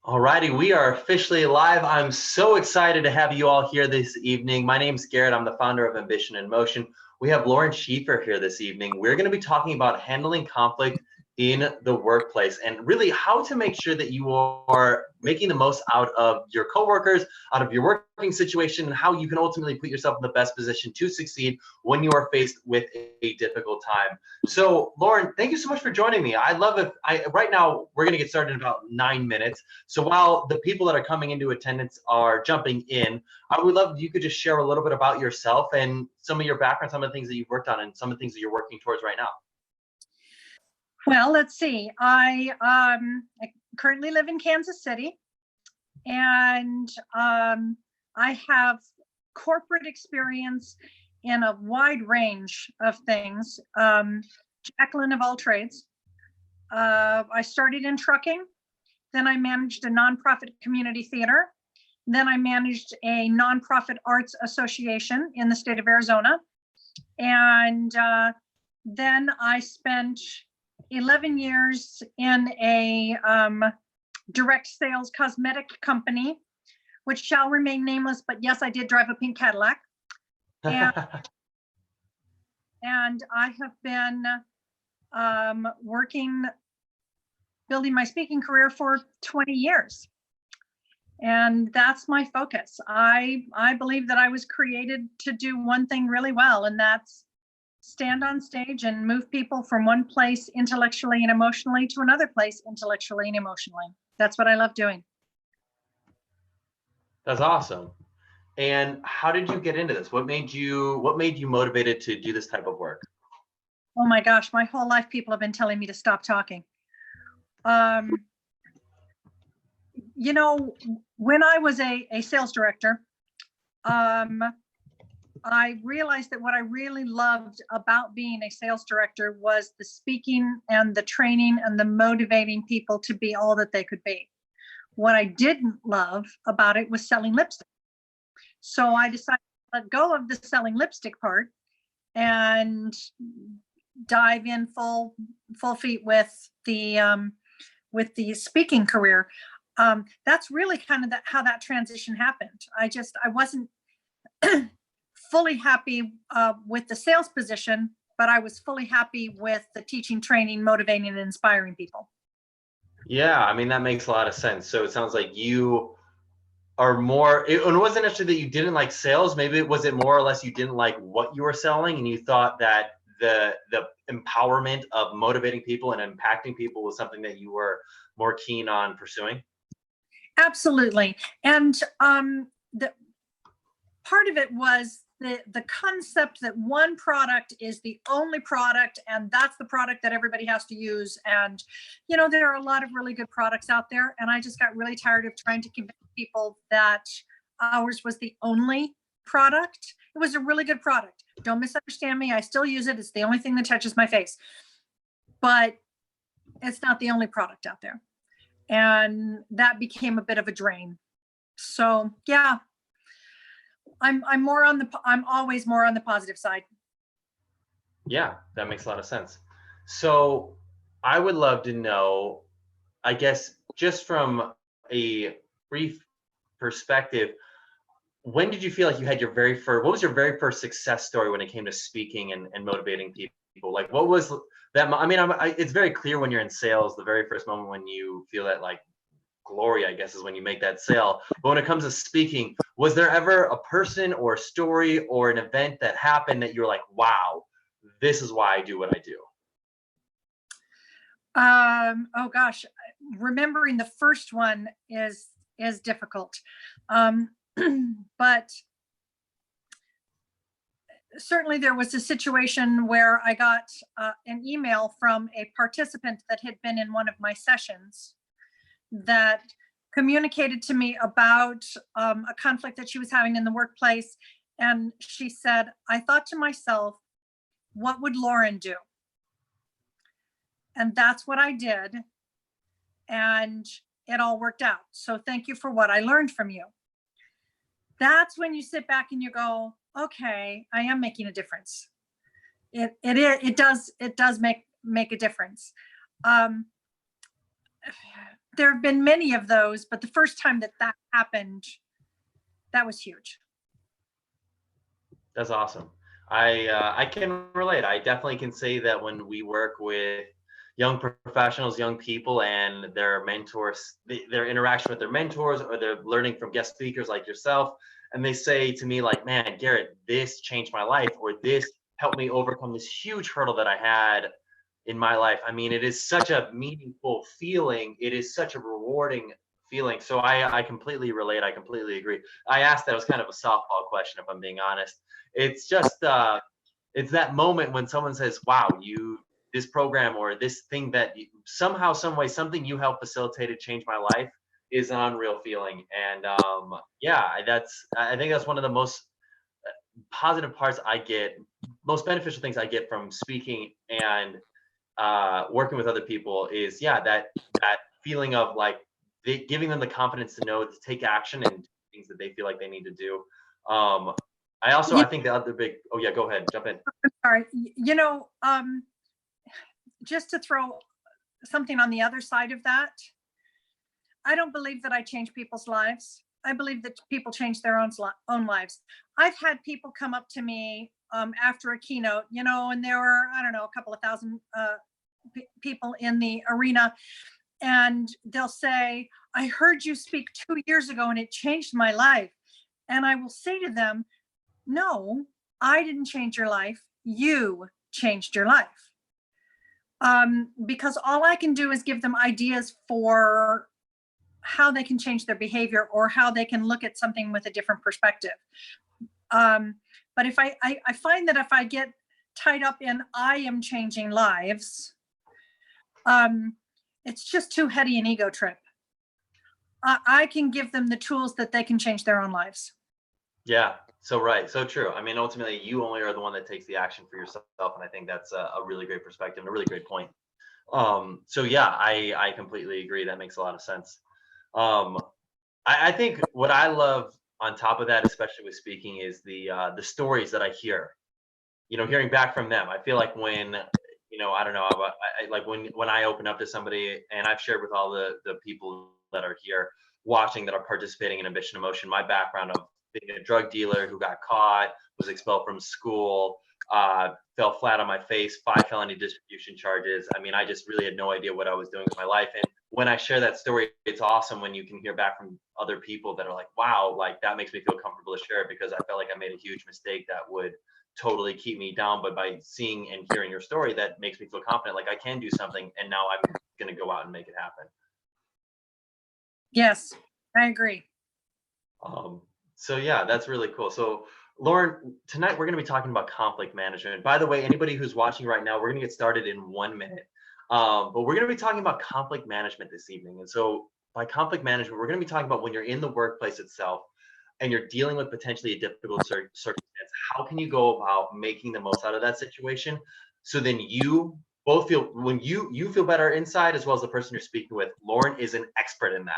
Alrighty, we are officially live. I'm so excited to have you all here this evening. My name's Garrett. I'm the founder of Ambition in Motion. We have Lauren Schieffer here this evening. We're going to be talking about handling conflict in the workplace and really how to make sure that you are making the most out of your coworkers, out of your working situation, and how you can ultimately put yourself in the best position to succeed when you are faced with a difficult time. So, Lauren, thank you so much for joining me. I love it. Right now, we're going to get started in about 9 minutes. So while the people that are coming into attendance are jumping in, I would love if you could just share a little bit about yourself and some of your background, some of the things that you've worked on, and some of the things that you're working towards right now. Well, let's see. I currently live in Kansas City, and I have corporate experience in a wide range of things. Jacqueline of all trades. I started in trucking, then I managed a nonprofit community theater, then I managed a nonprofit arts association in the state of Arizona, and then I spent 11 years in a direct sales cosmetic company, which shall remain nameless, but yes, I did drive a pink Cadillac. And, and I have been building my speaking career for 20 years. And that's my focus. I believe that I was created to do one thing really well, and that's stand on stage and move people from one place intellectually and emotionally to another place intellectually and emotionally. That's what I love doing. That's awesome. And how did you get into this? What made you motivated to do this type of work? Oh my gosh, my whole life people have been telling me to stop talking. You know, when I was a sales director, I realized that what I really loved about being a sales director was the speaking and the training and the motivating people to be all that they could be. What I didn't love about it was selling lipstick. So I decided to let go of the selling lipstick part and dive in full feet with the speaking career. That's really kind of how that transition happened. I wasn't fully happy with the sales position, but I was fully happy with the teaching, training, motivating, and inspiring people. Yeah, I mean, that makes a lot of sense. So it sounds like you are more, it wasn't necessarily that you didn't like sales. Maybe it was more or less you didn't like what you were selling, and you thought that the empowerment of motivating people and impacting people was something that you were more keen on pursuing. Absolutely. And the part of it was the concept that one product is the only product, and that's the product that everybody has to use. And, you know, there are a lot of really good products out there, and I just got really tired of trying to convince people that ours was the only product. It was a really good product. Don't misunderstand me. I still use it. It's the only thing that touches my face, but it's not the only product out there. And that became a bit of a drain. So yeah, I'm always more on the positive side. Yeah, that makes a lot of sense. So I would love to know, I guess, just from a brief perspective, when did you feel like you had your what was your very first success story when it came to speaking and motivating people? Like, what was that? I mean, it's very clear when you're in sales, the very first moment when you feel that like glory, I guess, is when you make that sale. But when it comes to speaking, was there ever a person or a story or an event that happened that you're like, wow, this is why I do what I do? Oh gosh, remembering the first one is difficult. But certainly there was a situation where I got an email from a participant that had been in one of my sessions that communicated to me about a conflict that she was having in the workplace. And she said, I thought to myself, what would Lauren do? And that's what I did. And it all worked out. So thank you for what I learned from you. That's when you sit back and you go, okay, I am making a difference. It does make a difference. there have been many of those, but the first time that that happened, that was huge. That's awesome. I can relate. I definitely can say that when we work with young professionals, young people, and their mentors, their interaction with their mentors, or they're learning from guest speakers like yourself, and they say to me like, "Man, Garrett, this changed my life," or "This helped me overcome this huge hurdle that I had in my life." I mean, it is such a meaningful feeling. It is such a rewarding feeling. So I completely relate. I completely agree. I asked that, was kind of a softball question, if I'm being honest. It's just it's that moment when someone says, "Wow, you this program or this thing that you, somehow, some way, something you helped facilitated changed my life," is an unreal feeling. And yeah, I think that's one of the most positive parts I get, most beneficial things I get from speaking and working with other people is, yeah, that feeling of like giving them the confidence to know to take action and things that they feel like they need to do. I think the other big, oh yeah, go ahead, jump in. Sorry, just to throw something on the other side of that, I don't believe that I change people's lives. I believe that people change their own lives. I've had people come up to me after a keynote, and there were, I don't know, a couple of thousand people in the arena, and they'll say, "I heard you speak 2 years ago and it changed my life." And I will say to them, "No, I didn't change your life. You changed your life." Because all I can do is give them ideas for how they can change their behavior or how they can look at something with a different perspective. But if I find that if I get tied up in I am changing lives, it's just too heady an ego trip. I can give them the tools that they can change their own lives. Yeah, so right, so true. I mean, ultimately, you only are the one that takes the action for yourself, and I think that's a really great perspective and a really great point. So yeah, I completely agree. That makes a lot of sense. Um, I think what I love on top of that, especially with speaking, is the stories that I hear. Hearing back from them. I feel like when I don't know, like when I open up to somebody, and I've shared with all the people that are here watching that are participating in Ambition and Motion, my background of being a drug dealer who got caught, was expelled from school, fell flat on my face, 5 felony distribution charges. I mean, I just really had no idea what I was doing with my life. And when I share that story, it's awesome when you can hear back from other people that are like, "Wow, like that makes me feel comfortable to share it," because I felt like I made a huge mistake that would totally keep me down. But by seeing and hearing your story, that makes me feel confident, like I can do something, and now I'm going to go out and make it happen. Yes, I agree. So yeah, that's really cool. So Lauren, tonight we're going to be talking about conflict management. By the way, anybody who's watching right now, we're going to get started in 1 minute. But we're going to be talking about conflict management this evening. And so by conflict management, we're going to be talking about when you're in the workplace itself and you're dealing with potentially a difficult circumstance, how can you go about making the most out of that situation? So then you both feel, when you feel better inside, as well as the person you're speaking with. Lauren is an expert in that.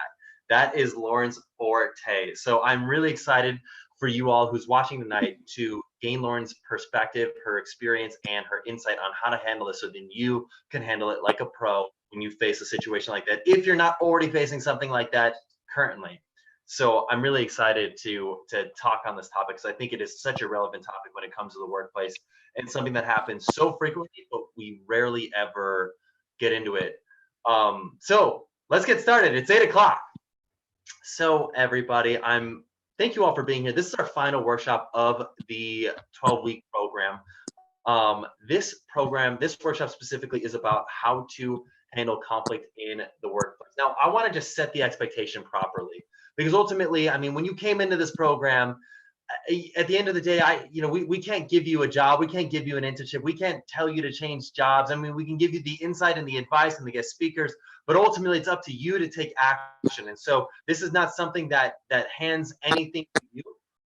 That is Lauren's forte. So I'm really excited for you all who's watching tonight to gain Lauren's perspective, her experience, and her insight on how to handle this, so then you can handle it like a pro when you face a situation like that, if you're not already facing something like that currently. So I'm really excited to talk on this topic, because I think it is such a relevant topic when it comes to the workplace, and something that happens so frequently, but we rarely ever get into it. So let's get started. It's 8 o'clock. So everybody, thank you all for being here. This is our final workshop of the 12-week program. This workshop specifically is about how to handle conflict in the workplace. Now, I want to just set the expectation properly, because ultimately, I mean, when you came into this program, at the end of the day, we can't give you a job. We can't give you an internship. We can't tell you to change jobs. I mean, we can give you the insight and the advice and the guest speakers, but ultimately it's up to you to take action. And so this is not something that hands anything to you,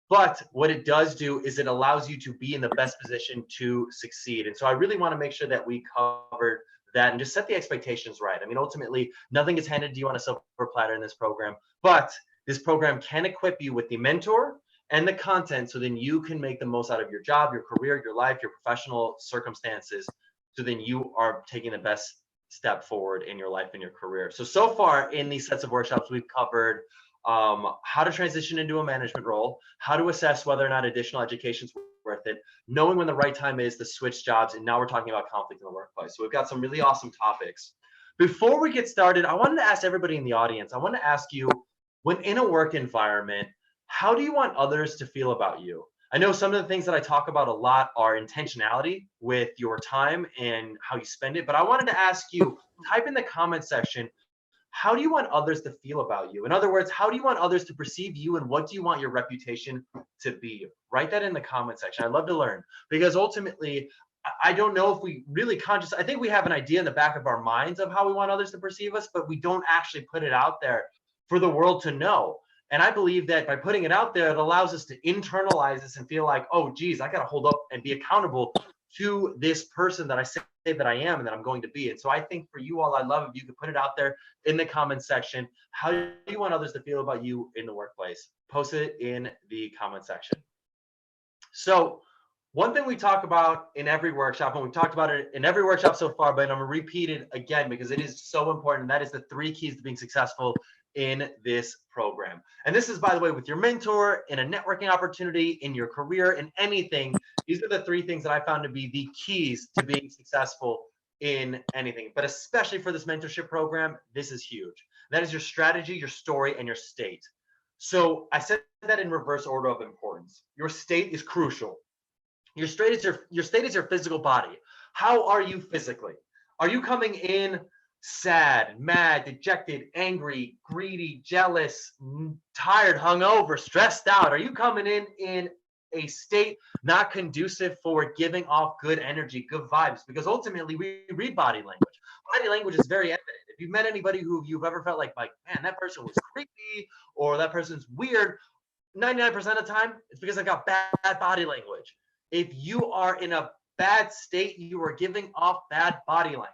but what it does do is it allows you to be in the best position to succeed. And so I really want to make sure that we covered that and just set the expectations right. I mean, ultimately, nothing is handed to you on a silver platter in this program, but this program can equip you with the mentor and the content, so then you can make the most out of your job, your career, your life, your professional circumstances, so then you are taking the best step forward in your life and your career. So far in these sets of workshops, we've covered how to transition into a management role, how to assess whether or not additional education is worth it, knowing when the right time is to switch jobs, and now we're talking about conflict in the workplace. So we've got some really awesome topics. Before we get started, I wanted to ask everybody in the audience, I want to ask you, when in a work environment, how do you want others to feel about you? I know some of the things that I talk about a lot are intentionality with your time and how you spend it, but I wanted to ask you, type in the comment section, how do you want others to feel about you? In other words, how do you want others to perceive you, and what do you want your reputation to be? Write that in the comment section. I'd love to learn, because ultimately, I don't know if we really I think we have an idea in the back of our minds of how we want others to perceive us, but we don't actually put it out there for the world to know. And I believe that by putting it out there, it allows us to internalize this and feel like, oh, geez, I got to hold up and be accountable to this person that I say that I am and that I'm going to be. And so I think for you all, I'd love if you could put it out there in the comment section. How do you want others to feel about you in the workplace? Post it in the comment section. So one thing we talk about in every workshop, and we've talked about it in every workshop so far, but I'm going to repeat it again because it is so important. That is the 3 keys to being successful in this program. And this is, by the way, with your mentor, in a networking opportunity, in your career, in anything. These are the 3 things that I found to be the keys to being successful in anything, but especially for this mentorship program, this is huge. That is your strategy, your story, and your state. So I said that in reverse order of importance. Your state is crucial. Your state is your physical body. How are you physically? Are you coming in sad, mad, dejected, angry, greedy, jealous, tired, hungover, stressed out? Are you coming in a state not conducive for giving off good energy, good vibes? Because ultimately we read body language. Body language is very evident. If you've met anybody who you've ever felt like, man, that person was creepy or that person's weird, 99% of the time, it's because they've got bad body language. If you are in a bad state, you are giving off bad body language.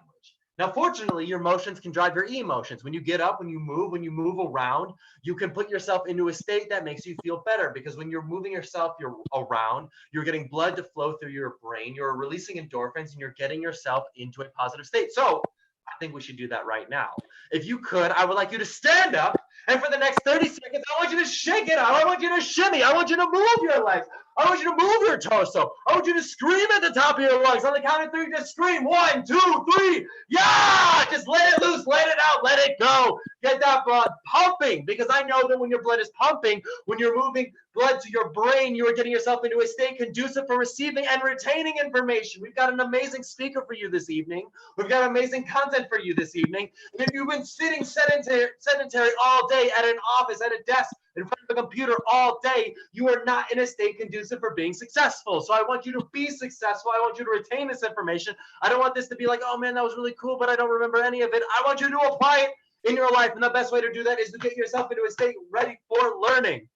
Now, fortunately, your emotions can drive your emotions. When you get up, when you move around, you can put yourself into a state that makes you feel better, because when you're moving yourself around, you're getting blood to flow through your brain, you're releasing endorphins, and you're getting yourself into a positive state. So I think we should do that right now. If you could, I would like you to stand up, and for the next 30 seconds, I want you to shake it out. I want you to shimmy. I want you to move your legs. I want you to move your torso. I want you to scream at the top of your lungs. On the count of 3, just scream. 1, 2, 3. Yeah! Just let it loose. Let it out. Let it go. Get that blood pumping, because I know that when your blood is pumping, when you're moving blood to your brain, you are getting yourself into a state conducive for receiving and retaining information. We've got an amazing speaker for you this evening. We've got amazing content for you this evening. And if you've been sitting sedentary all day at an office, at a desk, in front of a computer all day, you are not in a state conducive for being successful. So I want you to be successful. I want you to retain this information. I don't want this to be like, oh man, that was really cool, but I don't remember any of it. I want you to apply it in your life. And the best way to do that is to get yourself into a state ready for learning.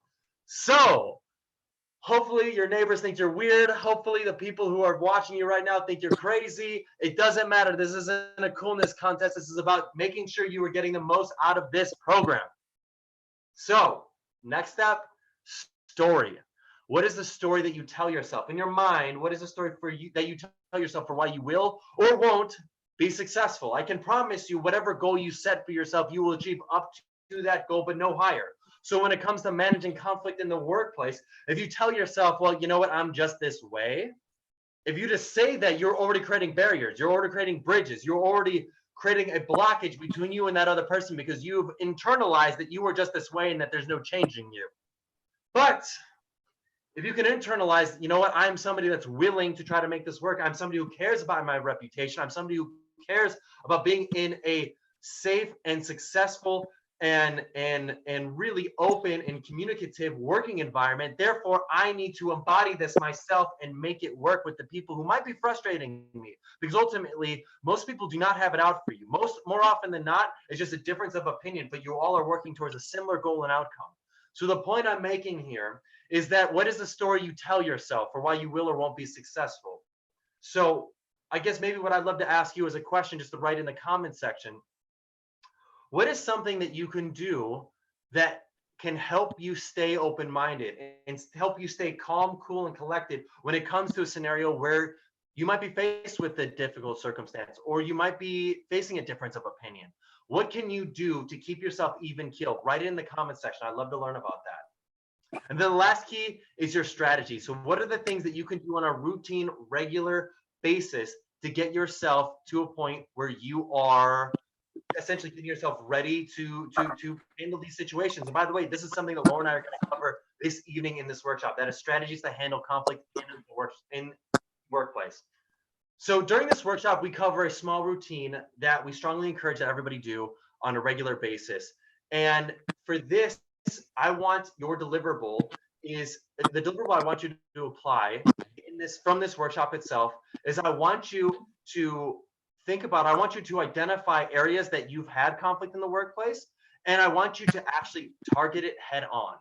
So hopefully your neighbors think you're weird. Hopefully the people who are watching you right now think you're crazy. It doesn't matter. This isn't a coolness contest. This is about making sure you are getting the most out of this program. So next step, story. What is the story that you tell yourself in your mind? What is the story for you that you tell yourself for why you will or won't be successful? I can promise you, whatever goal you set for yourself, you will achieve up to that goal, but no higher. So when it comes to managing conflict in the workplace, if you tell yourself, well, you know what, I'm just this way. If you just say that, you're already creating barriers, you're already creating bridges, you're already creating a blockage between you and that other person, because you've internalized that you are just this way and that there's no changing you. But if you can internalize, you know what, I'm somebody that's willing to try to make this work. I'm somebody who cares about my reputation. I'm somebody who cares about being in a safe and successful and really open and communicative working environment. Therefore, I need to embody this myself and make it work with the people who might be frustrating me, because ultimately most people do not have it out for you. More often than not, it's just a difference of opinion, but you all are working towards a similar goal and outcome. So the point I'm making here is that what is the story you tell yourself for why you will or won't be successful? So I guess maybe what I'd love to ask you as a question, just to write in the comment section, what is something that you can do that can help you stay open-minded and help you stay calm, cool, and collected when it comes to a scenario where You might be faced with a difficult circumstance, or you might be facing a difference of opinion. What can you do to keep yourself even keeled? Write it in the comment section. I'd love to learn about that. And then the last key is your strategy. So what are the things that you can do on a routine, regular basis to get yourself to a point where you are essentially getting yourself ready to handle these situations? And by the way, this is something that Lauren and I are going to cover this evening in this workshop. That is strategies to handle conflict in workplace. So during this workshop, we cover a small routine that we strongly encourage that everybody do on a regular basis. And for this, I want your deliverable is the deliverable I want you to apply in this from this workshop itself is I want you to I want you to identify areas that you've had conflict in the workplace, and I want you to actually target it head on.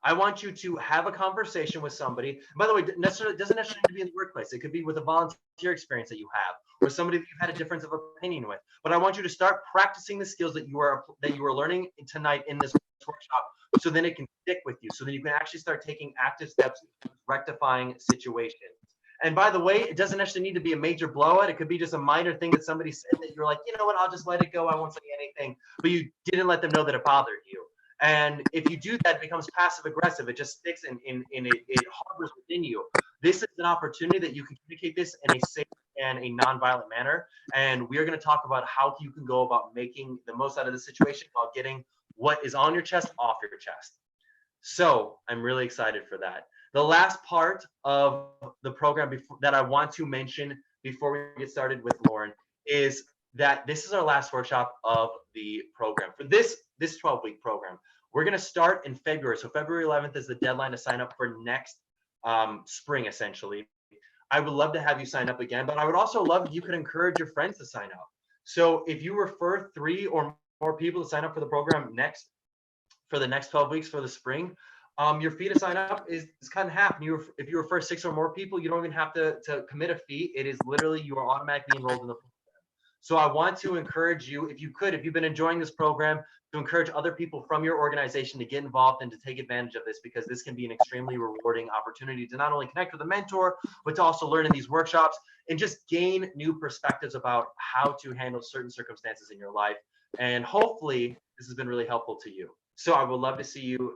I want you to have a conversation with somebody. By the way, it doesn't necessarily have to be in the workplace. It could be with a volunteer experience that you have, or somebody that you've had a difference of opinion with. But I want you to start practicing the skills that you are learning tonight in this workshop, so then it can stick with you. So then you can actually start taking active steps, rectifying situations. And by the way, it doesn't actually need to be a major blowout. It could be just a minor thing that somebody said that you're like, you know what, I'll just let it go. I won't say anything. But you didn't let them know that it bothered you. And if you do that, it becomes passive aggressive. It just sticks it harbors within you. This is an opportunity that you can communicate this in a safe and a nonviolent manner. And we are going to talk about how you can go about making the most out of the situation while getting what is on your chest off your chest. So I'm really excited for that. The last part of the program that I want to mention before we get started with Lauren is that this is our last workshop of the program. For this 12-week program, we're going to start in February. So February 11th is the deadline to sign up for next spring, essentially. I would love to have you sign up again, but I would also love if you could encourage your friends to sign up. So if you refer 3 or more people to sign up for the program for the next 12 weeks for the spring, your fee to sign up is cut in half. And if you refer 6 or more people, you don't even have to commit a fee. It is literally, you are automatically enrolled in the program. So I want to encourage you, if you've been enjoying this program, to encourage other people from your organization to get involved and to take advantage of this, because this can be an extremely rewarding opportunity to not only connect with a mentor, but to also learn in these workshops and just gain new perspectives about how to handle certain circumstances in your life. And hopefully this has been really helpful to you. So I would love to see you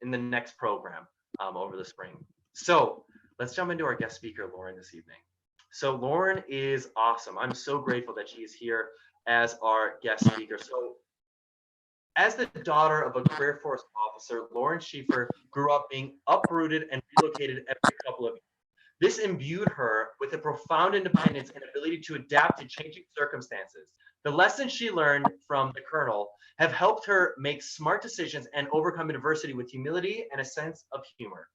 in the next program over the spring. So let's jump into our guest speaker, Lauren, this evening. So Lauren is awesome. I'm so grateful that she is here as our guest speaker. So as the daughter of a career force officer, Lauren Schieffer grew up being uprooted and relocated every couple of years. This imbued her with a profound independence and ability to adapt to changing circumstances. The lessons she learned from the Colonel have helped her make smart decisions and overcome adversity with humility and a sense of humor.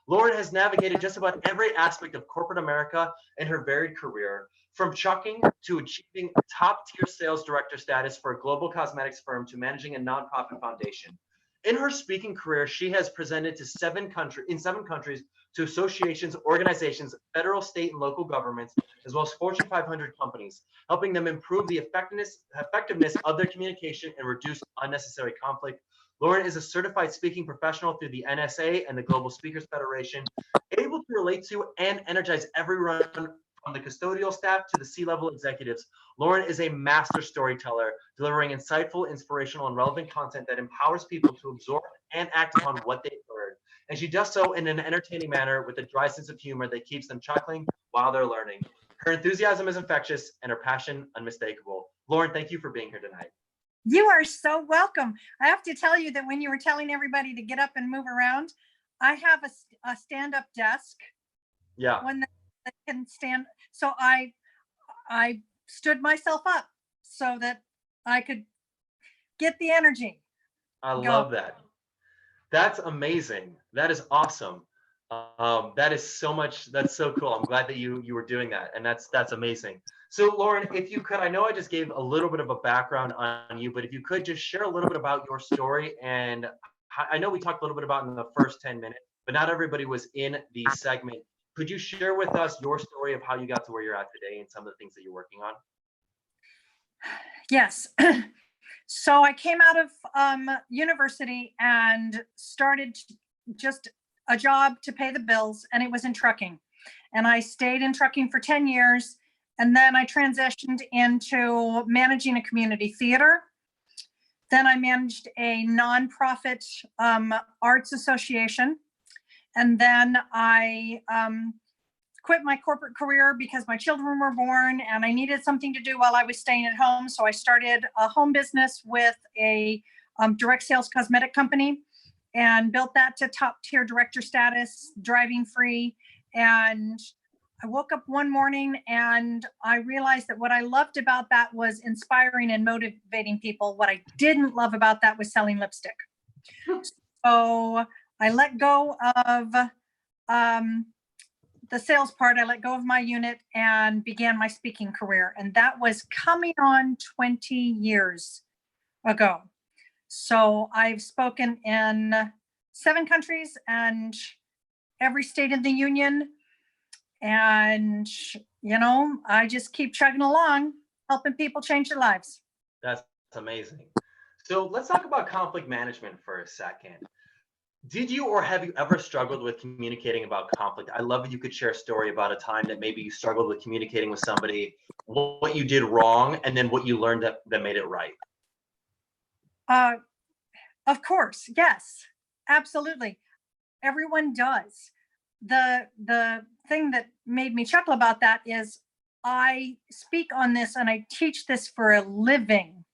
Lauren has navigated just about every aspect of corporate America in her varied career, from trucking to achieving top-tier sales director status for a global cosmetics firm to managing a nonprofit foundation. In her speaking career, she has presented to 7 countries to associations, organizations, federal, state, and local governments, as well as Fortune 500 companies, helping them improve the effectiveness of their communication and reduce unnecessary conflict. Lauren is a certified speaking professional through the NSA and the Global Speakers Federation, able to relate to and energize everyone from the custodial staff to the C-level executives. Lauren is a master storyteller, delivering insightful, inspirational, and relevant content that empowers people to absorb and act upon what they've heard. And she does so in an entertaining manner with a dry sense of humor that keeps them chuckling while they're learning. Her enthusiasm is infectious and her passion unmistakable. Lauren, thank you for being here tonight. You are so welcome. I have to tell you that when you were telling everybody to get up and move around, I have a stand-up desk. Yeah. One that can stand. So I stood myself up so that I could get the energy. I love that. That's amazing. That is awesome. That is so much. That's so cool. I'm glad that you were doing that, and that's amazing. So Lauren, if you could, I know I just gave a little bit of a background on you, but if you could just share a little bit about your story, and I know we talked a little bit about in the first 10 minutes, but not everybody was in the segment. Could you share with us your story of how you got to where you're at today and some of the things that you're working on? Yes. So I came out of university and started just a job to pay the bills, and it was in trucking. And I stayed in trucking for 10 years. And then I transitioned into managing a community theater. Then I managed a nonprofit arts association. And then I quit my corporate career because my children were born and I needed something to do while I was staying at home. So I started a home business with a direct sales cosmetic company and built that to top tier director status, driving free. And I woke up one morning and I realized that what I loved about that was inspiring and motivating people. What I didn't love about that was selling lipstick. So I let go of the sales part. I let go of my unit and began my speaking career. And that was coming on 20 years ago. So I've spoken in 7 countries and every state in the union. And, you know, I just keep chugging along, helping people change their lives. That's amazing. So let's talk about conflict management for a second. Did you or have you ever struggled with communicating about conflict? I love that you could share a story about a time that maybe you struggled with communicating with somebody, what you did wrong, and then what you learned that made it right. Of course, yes, absolutely. Everyone does. The thing that made me chuckle about that is I speak on this and I teach this for a living.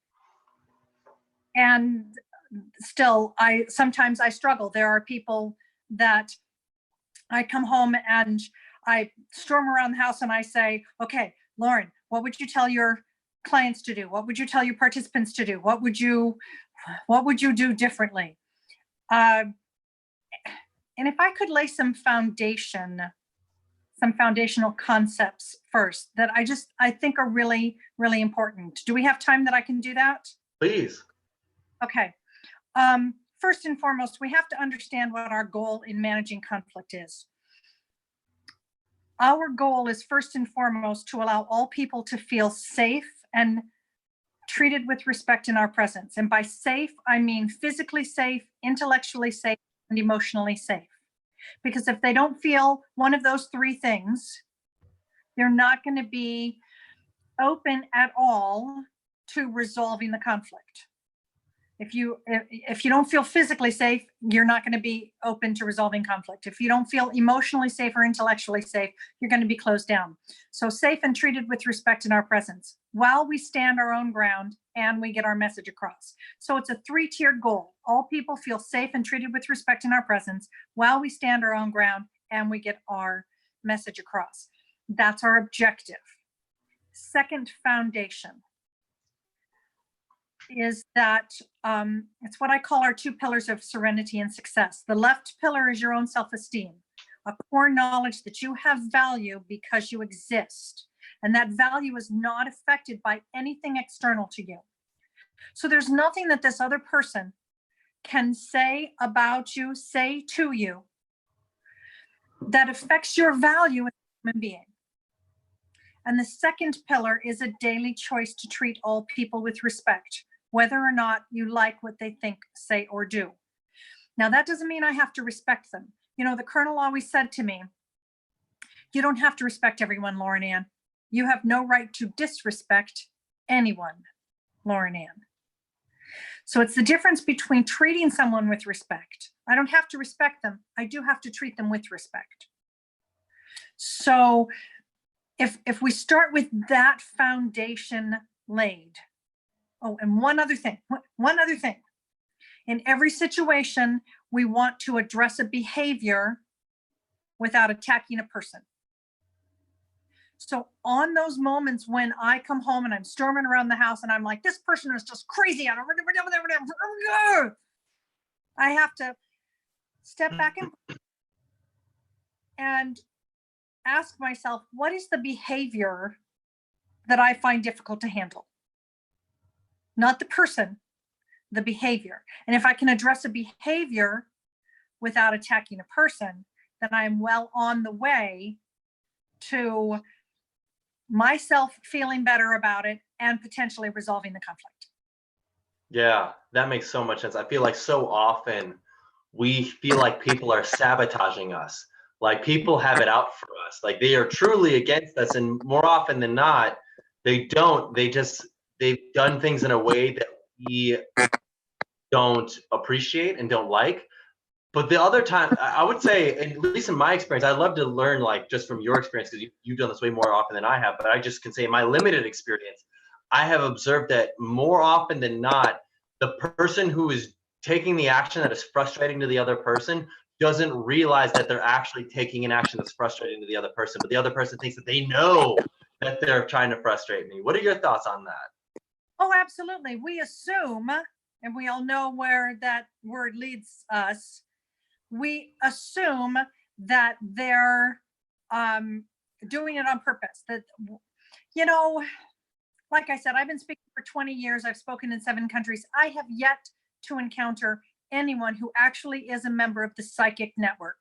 And still, sometimes I struggle. There are people that I come home and I storm around the house and I say, okay, Lauren, what would you tell your clients to do? What would you tell your participants to do? What would you do differently? And if I could lay some foundational concepts first that I think are really, really important. Do we have time that I can do that? Please. Okay. First and foremost, we have to understand what our goal in managing conflict is. Our goal is first and foremost to allow all people to feel safe and treated with respect in our presence. And by safe, I mean physically safe, intellectually safe, and emotionally safe. Because if they don't feel one of those 3 things, they're not going to be open at all to resolving the conflict. If you don't feel physically safe, you're not going to be open to resolving conflict. If you don't feel emotionally safe or intellectually safe, you're going to be closed down. So safe and treated with respect in our presence while we stand our own ground and we get our message across. So it's a 3-tiered goal. All people feel safe and treated with respect in our presence while we stand our own ground and we get our message across. That's our objective. Second foundation is that it's what I call our 2 pillars of serenity and success. The left pillar is your own self-esteem, a core knowledge that you have value because you exist. And that value is not affected by anything external to you. So there's nothing that this other person can say about you, say to you, that affects your value as a human being. And the second pillar is a daily choice to treat all people with respect, whether or not you like what they think, say, or do. Now, that doesn't mean I have to respect them. You know, the Colonel always said to me, you don't have to respect everyone, Lauren Ann. You have no right to disrespect anyone, Lauren Ann. So it's the difference between treating someone with respect. I don't have to respect them. I do have to treat them with respect. So if we start with that foundation laid. Oh, and one other thing. In every situation, we want to address a behavior without attacking a person. So on those moments when I come home and I'm storming around the house and I'm like, this person is just crazy, I have to step back and ask myself, what is the behavior that I find difficult to handle? Not the person, the behavior. And if I can address a behavior without attacking a person, then I'm well on the way to myself feeling better about it and potentially resolving the conflict. Yeah, that makes so much sense. I feel like so often we feel like people are sabotaging us. Like people have it out for us. Like they are truly against us, and more often than not, they don't. They've done things in a way that we don't appreciate and don't like. But the other time, I would say, at least in my experience, I'd love to learn like just from your experience because you've done this way more often than I have. But I just can say in my limited experience, I have observed that more often than not, the person who is taking the action that is frustrating to the other person doesn't realize that they're actually taking an action that's frustrating to the other person. But the other person thinks that they know that they're trying to frustrate me. What are your thoughts on that? Oh, absolutely. We assume, and we all know where that word leads us. We assume that they're doing it on purpose. That, you know, like I said, I've been speaking for 20 years. I've spoken in 7 countries. I have yet to encounter anyone who actually is a member of the psychic network.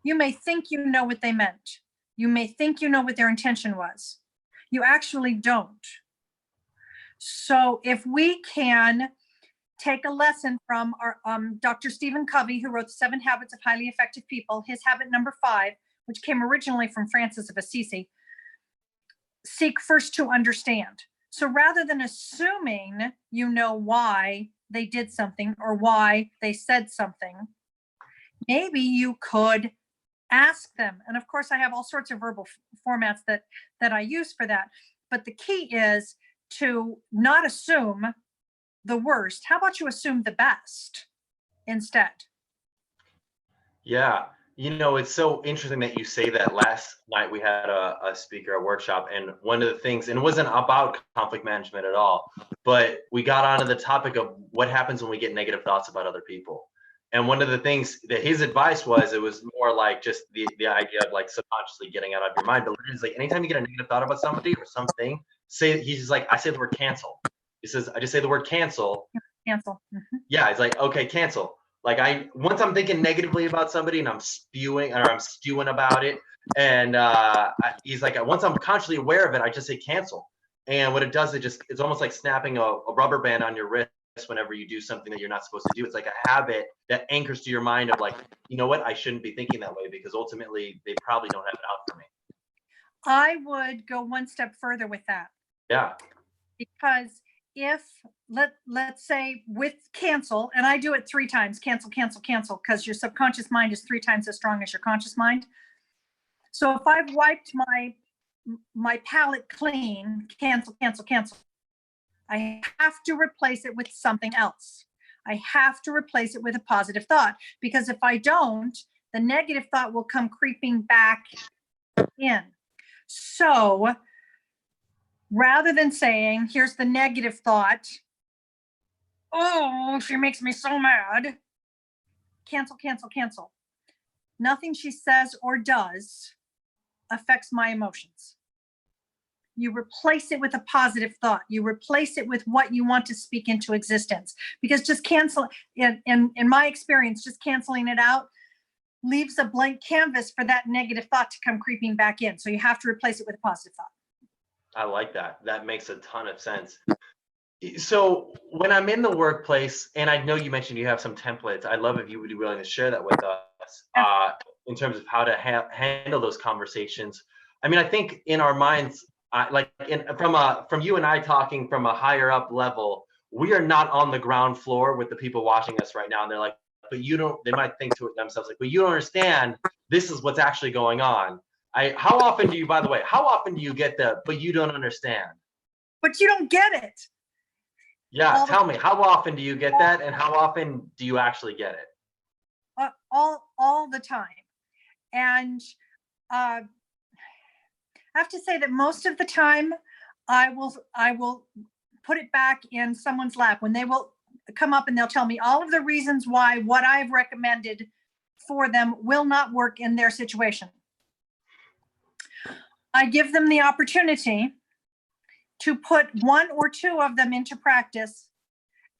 You may think you know what they meant. You may think you know what their intention was. You actually don't. So if we can take a lesson from our Dr. Stephen Covey, who wrote 7 Habits of Highly Effective People, his habit number 5, which came originally from Francis of Assisi, seek first to understand. So rather than assuming you know why they did something or why they said something, maybe you could ask them. And of course, I have all sorts of verbal formats that I use for that. But the key is to not assume the worst. How about you assume the best instead? Yeah. It's so interesting that you say that. Last night we had a speaker, a workshop, and one of the things, and it wasn't about conflict management at all, but we got onto the topic of what happens when we get negative thoughts about other people. And one of the things that his advice was, it was more like just the idea of like subconsciously getting out of your mind. But it's like anytime you get a negative thought about somebody or something, he's like, I say the word cancel. He says, I just say the word cancel. Cancel. Mm-hmm. Yeah, it's like, okay, cancel. Like once I'm thinking negatively about somebody and I'm spewing or I'm stewing about it, and he's like, once I'm consciously aware of it, I just say cancel. And what it does, it's almost like snapping a rubber band on your wrist whenever you do something that you're not supposed to do. It's like a habit that anchors to your mind of like, you know what, I shouldn't be thinking that way because ultimately they probably don't have it out for me. I would go one step further with that. Yeah. Because if let's say with cancel, and I do it 3 times, cancel, because your subconscious mind is 3 times as strong as your conscious mind. So if I've wiped my palette clean, cancel, I have to replace it with something else. I have to replace it with a positive thought, because if I don't, the negative thought will come creeping back in. So rather than saying, here's the negative thought, oh, she makes me so mad, cancel. Nothing she says or does affects my emotions. You replace it with a positive thought. You replace it with what you want to speak into existence. Because just cancel, in my experience, just canceling it out leaves a blank canvas for that negative thought to come creeping back in. So you have to replace it with a positive thought. I like that. That makes a ton of sense. So when I'm in the workplace, and I know you mentioned you have some templates, I'd love if you would be willing to share that with us in terms of how to handle those conversations. I mean, I think in our minds, from you and I talking from a higher up level, we are not on the ground floor with the people watching us right now. And they're like, but you don't, they might think to it themselves, like, but you don't understand, this is what's actually going on. How often do you get the, but you don't understand? But you don't get it. Yeah, tell me, how often do you get that, and how often do you actually get it? All the time. And I have to say that most of the time, I will put it back in someone's lap when they will come up and they'll tell me all of the reasons why what I've recommended for them will not work in their situation. I give them the opportunity to put 1 or 2 of them into practice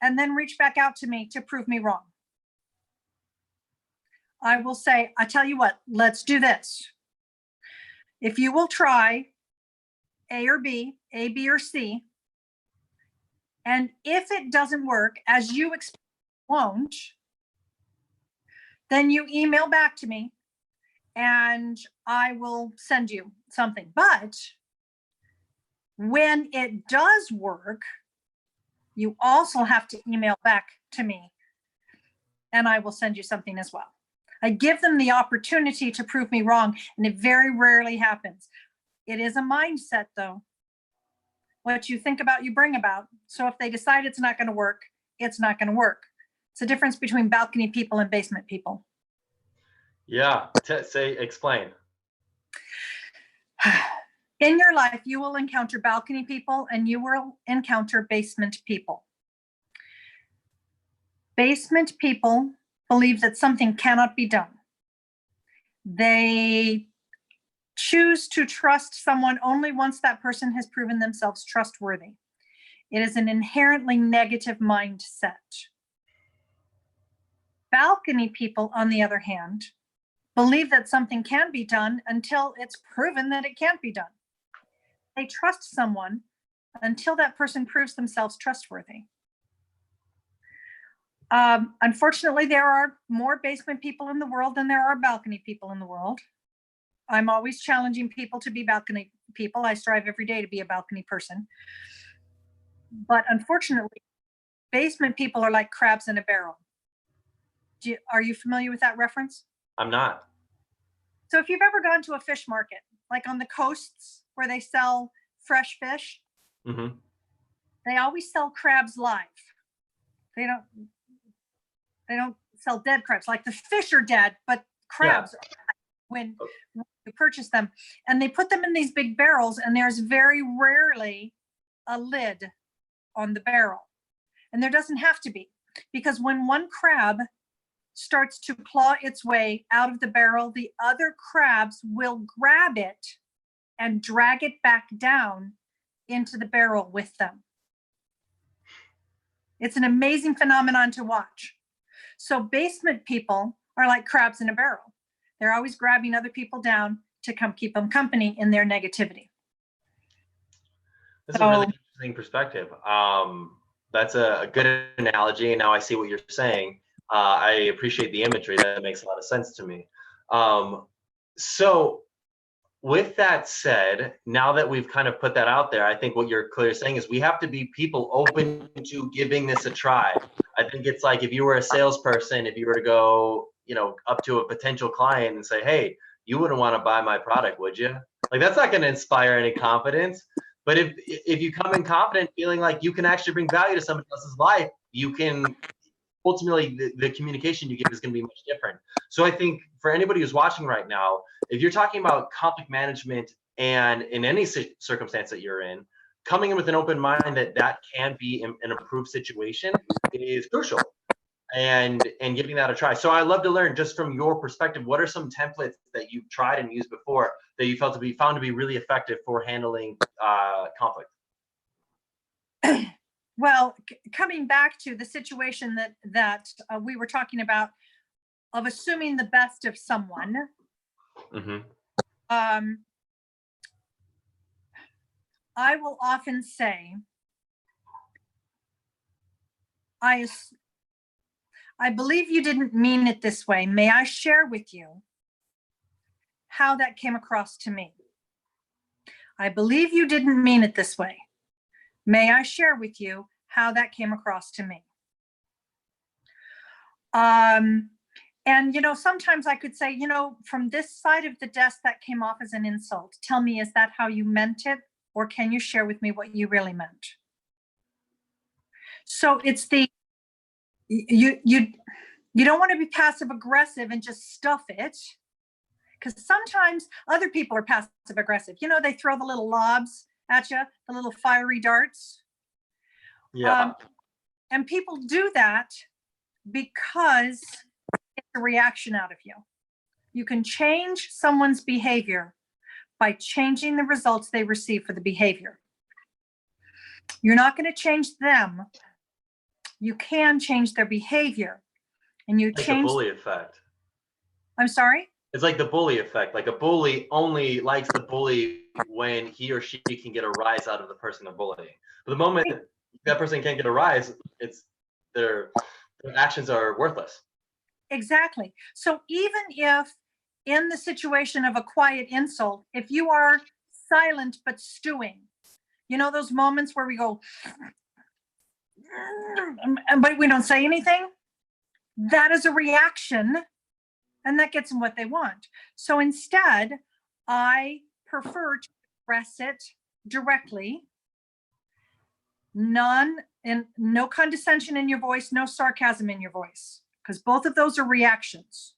and then reach back out to me to prove me wrong. I will say, I tell you what, let's do this. If you will try A, B, or C, and if it doesn't work as you expect it won't, then you email back to me and I will send you something. But when it does work, you also have to email back to me and I will send you something as well. I give them the opportunity to prove me wrong, and it very rarely happens. It is a mindset though. What you think about, you bring about. So if they decide it's not going to work, it's not going to work. It's the difference between balcony people and basement people. Yeah, explain. In your life, you will encounter balcony people and you will encounter basement people. Basement people believe that something cannot be done. They choose to trust someone only once that person has proven themselves trustworthy. It is an inherently negative mindset. Balcony people, on the other hand, believe that something can be done until it's proven that it can't be done. They trust someone until that person proves themselves trustworthy. Unfortunately, there are more basement people in the world than there are balcony people in the world. I'm always challenging people to be balcony people. I strive every day to be a balcony person. But unfortunately, basement people are like crabs in a barrel. Are you familiar with that reference? I'm not. So if you've ever gone to a fish market, like on the coasts where they sell fresh fish, Mm-hmm. they always sell crabs live. They don't sell dead crabs. Like the fish are dead, but crabs are alive when you purchase them. And they put them in these big barrels, and there's very rarely a lid on the barrel. And there doesn't have to be, because when one crab starts to claw its way out of the barrel, the other crabs will grab it and drag it back down into the barrel with them. It's an amazing phenomenon to watch. So basement people are like crabs in a barrel. They're always grabbing other people down to come keep them company in their negativity. That's a really interesting perspective. That's a good analogy, and now I see what you're saying. I appreciate the imagery. That makes a lot of sense to me. So with that said, now that we've kind of put that out there, I think what you're clearly saying is we have to be people open to giving this a try. I think it's like if you were a salesperson, if you were to go, up to a potential client and say, hey, you wouldn't want to buy my product, would you? Like, that's not going to inspire any confidence. But if you come in confident, feeling like you can actually bring value to somebody else's life, you can ultimately, the communication you give is going to be much different. So I think for anybody who's watching right now, if you're talking about conflict management and in any circumstance that you're in, coming in with an open mind that can be an improved situation is crucial, and giving that a try. So I'd love to learn, just from your perspective, what are some templates that you've tried and used before that you found to be really effective for handling conflict? Well, coming back to the situation that we were talking about, of assuming the best of someone, Mm-hmm. I will often say, I believe you didn't mean it this way. May I share with you how that came across to me? I believe you didn't mean it this way. May I share with you how that came across to me? And, sometimes I could say, from this side of the desk, that came off as an insult. Tell me, is that how you meant it? Or can you share with me what you really meant? So it's you don't want to be passive aggressive and just stuff it. Because sometimes other people are passive aggressive. They throw the little lobs at you, the little fiery darts. Yeah. And people do that because it's a reaction out of you. You can change someone's behavior by changing the results they receive for the behavior. You're not going to change them. You can change their behavior. And you like change the bully effect. I'm sorry? It's like the bully effect. Like a bully only likes the bully when he or she can get a rise out of the person they're bullying. But the moment that person can't get a rise, their actions are worthless. Exactly. So even if in the situation of a quiet insult, if you are silent but stewing, you know, those moments where we go, but we don't say anything, that is a reaction, and that gets them what they want. So instead, I prefer to express it directly, no condescension in your voice, no sarcasm in your voice, because both of those are reactions.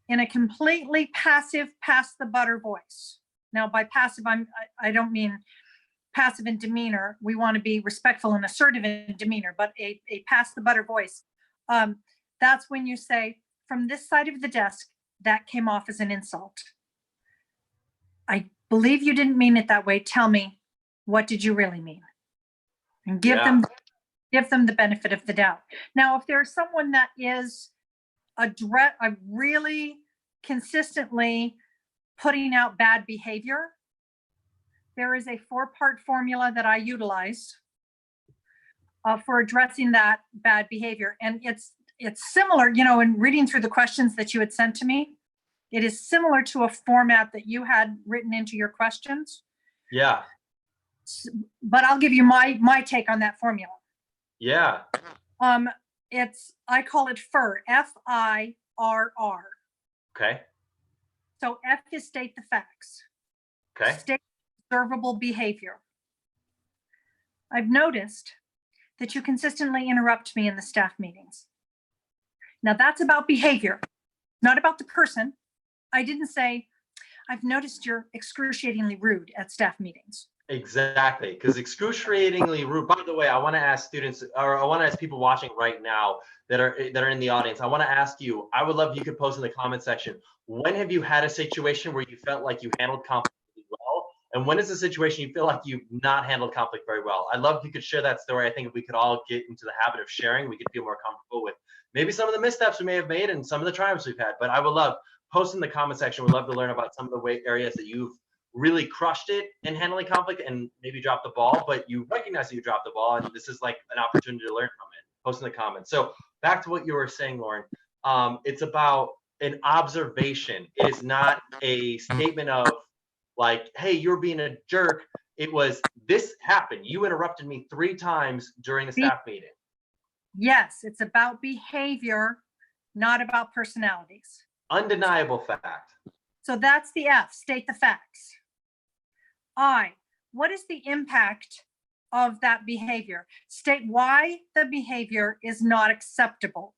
In a completely passive, pass the butter voice. Now, by passive, I don't mean passive in demeanor. We want to be respectful and assertive in demeanor, but a pass the butter voice. That's when you say, from this side of the desk, that came off as an insult. I believe you didn't mean it that way. Tell me, what did you really mean? And give them the benefit of the doubt. Now, if there's someone that is really consistently putting out bad behavior, there is a 4-part formula that I utilize for addressing that bad behavior. And it's similar, you know, in reading through the questions that you had sent to me, it is similar to a format that you had written into your questions. Yeah. But I'll give you my take on that formula. Yeah. I call it FIRR, FIRR. Okay. So F is state the facts. Okay. State observable behavior. I've noticed that you consistently interrupt me in the staff meetings. Now that's about behavior, not about the person. I didn't say, I've noticed you're excruciatingly rude at staff meetings. Exactly, because excruciatingly rude. By the way, I want to ask students, or I want to ask people watching right now that are in the audience. I want to ask you. I would love if you could post in the comment section. When have you had a situation where you felt like you handled conflict really well, and when is a situation you feel like you've not handled conflict very well? I'd love if you could share that story. I think if we could all get into the habit of sharing, we could feel more comfortable with maybe some of the missteps we may have made and some of the triumphs we've had. But I would love post in the comment section. We'd love to learn about some of the areas that you've really crushed it in handling conflict and maybe dropped the ball, but you recognize that you dropped the ball, and this is like an opportunity to learn from it. Post in the comments. So back to what you were saying, Lauren. It's about an observation. It is not a statement of like, hey, you're being a jerk. It was, this happened. You interrupted me 3 times during the staff meeting. Yes, it's about behavior, not about personalities. Undeniable fact. So that's the F, state the facts. I, what is the impact of that behavior? State why the behavior is not acceptable.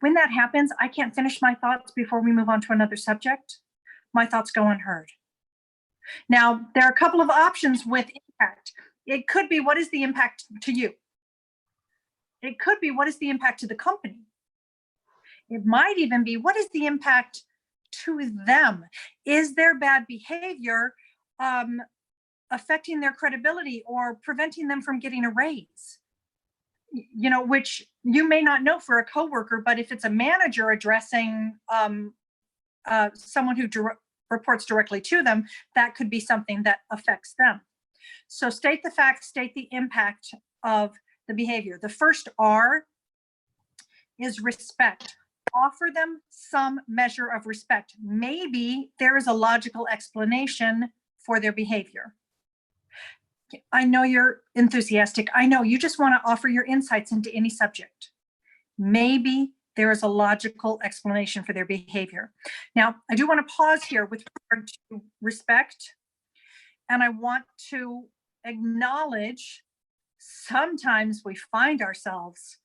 When that happens, I can't finish my thoughts before we move on to another subject. My thoughts go unheard. Now, there are a couple of options with impact. It could be, what is the impact to you? It could be, what is the impact to the company? It might even be, what is the impact to them? Is their bad behavior affecting their credibility or preventing them from getting a raise? You know, which you may not know for a coworker, but if it's a manager addressing someone who reports directly to them, that could be something that affects them. So state the facts, state the impact of the behavior. The first R is respect. Offer them some measure of respect. Maybe there is a logical explanation for their behavior. I know you're enthusiastic. I know you just want to offer your insights into any subject. Maybe there is a logical explanation for their behavior. Now, I do want to pause here with regard to respect, and I want to acknowledge sometimes we find ourselves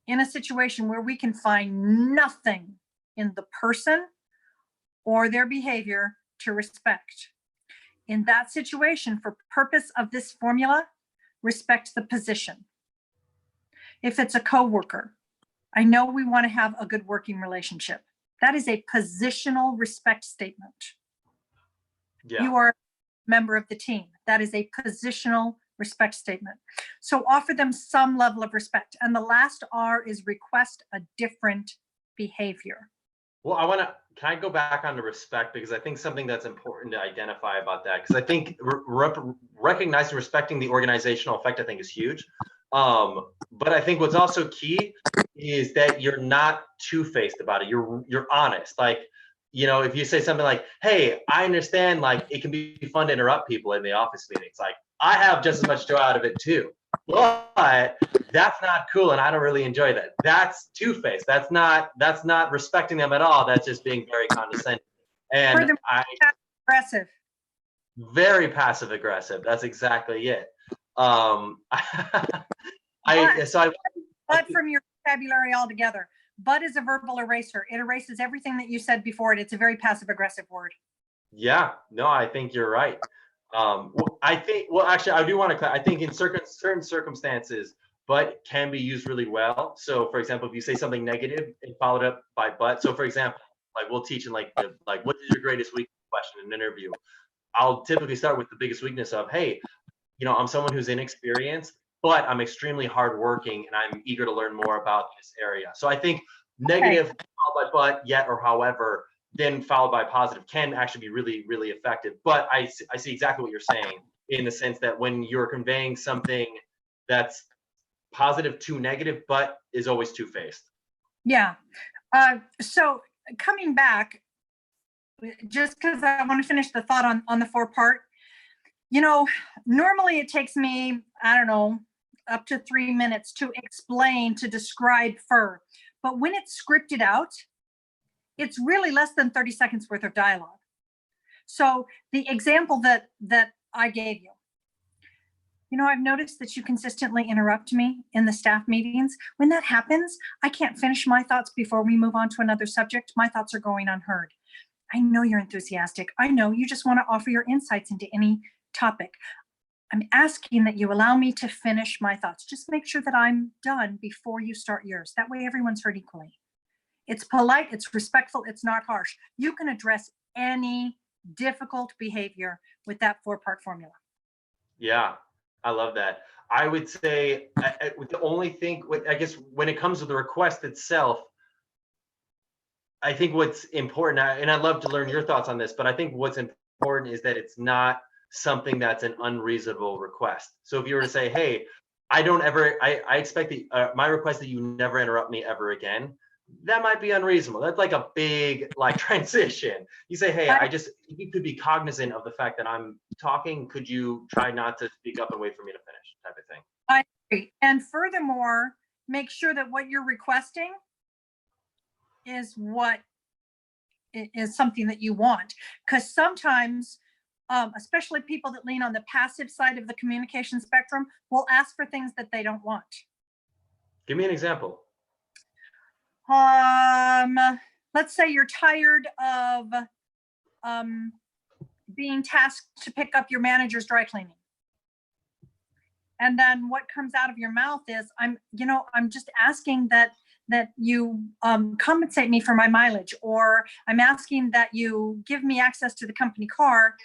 in a situation where we can find nothing in the person or their behavior to respect. In that situation, for purpose of this formula, respect the position. If it's a coworker, I know we want to have a good working relationship. That is a positional respect statement. Yeah. You are a member of the team. That is a positional respect statement. So offer them some level of respect. And the last R is request a different behavior. Well, can I go back on to respect, because I think something that's important to identify about that, because I think recognizing, respecting the organizational effect, I think is huge. But I think what's also key is that you're not two-faced about it. You're honest. Like, if you say something like, "Hey, I understand, like, it can be fun to interrupt people in the office meetings. Like, I have just as much joy out of it too. But that's not cool, and I don't really enjoy that. That's two-faced. That's not respecting them at all. That's just being very condescending." And Aggressive. Very passive aggressive. That's exactly it. But from your vocabulary altogether. But is a verbal eraser. It erases everything that you said before it. It's a very passive aggressive word. Yeah, no, I think you're right. Actually, I do want to, I think in certain circumstances, but can be used really well. So for example, if you say something negative and followed up by but, so for example, like we'll teach in like what is your greatest weakness question in an interview? I'll typically start with the biggest weakness of, hey, I'm someone who's inexperienced, but I'm extremely hardworking and I'm eager to learn more about this area. So I think negative followed by but, yet, or however, then followed by positive can actually be really, really effective. But I see exactly what you're saying in the sense that when you're conveying something that's positive to negative, but is always two-faced. Yeah. So coming back, just because I want to finish the thought on the 4-part, normally it takes me, I don't know, up to 3 minutes to explain, to describe fur. But when it's scripted out, it's really less than 30 seconds worth of dialogue. So the example that I gave you, I've noticed that you consistently interrupt me in the staff meetings. When that happens, I can't finish my thoughts before we move on to another subject. My thoughts are going unheard. I know you're enthusiastic. I know you just want to offer your insights into any topic. I'm asking that you allow me to finish my thoughts. Just make sure that I'm done before you start yours. That way everyone's heard equally. It's polite, it's respectful, it's not harsh. You can address any difficult behavior with that 4-part formula. Yeah, I love that. I would say the only thing, I guess, when it comes to the request itself, I think what's important, and I'd love to learn your thoughts on this, but I think what's important is that it's not something that's an unreasonable request. So if you were to say, "Hey, I expect my request that you never interrupt me ever again," that might be unreasonable. That's like a big transition. You say, "Hey, you could be cognizant of the fact that I'm talking. Could you try not to speak up and wait for me to finish," type of thing. I agree. And furthermore, make sure that what you're requesting is something that you want. Because sometimes, especially people that lean on the passive side of the communication spectrum, will ask for things that they don't want. Give me an example. Let's say you're tired of being tasked to pick up your manager's dry cleaning. And then what comes out of your mouth is, I'm just asking that you compensate me for my mileage, or I'm asking that you give me access to the company car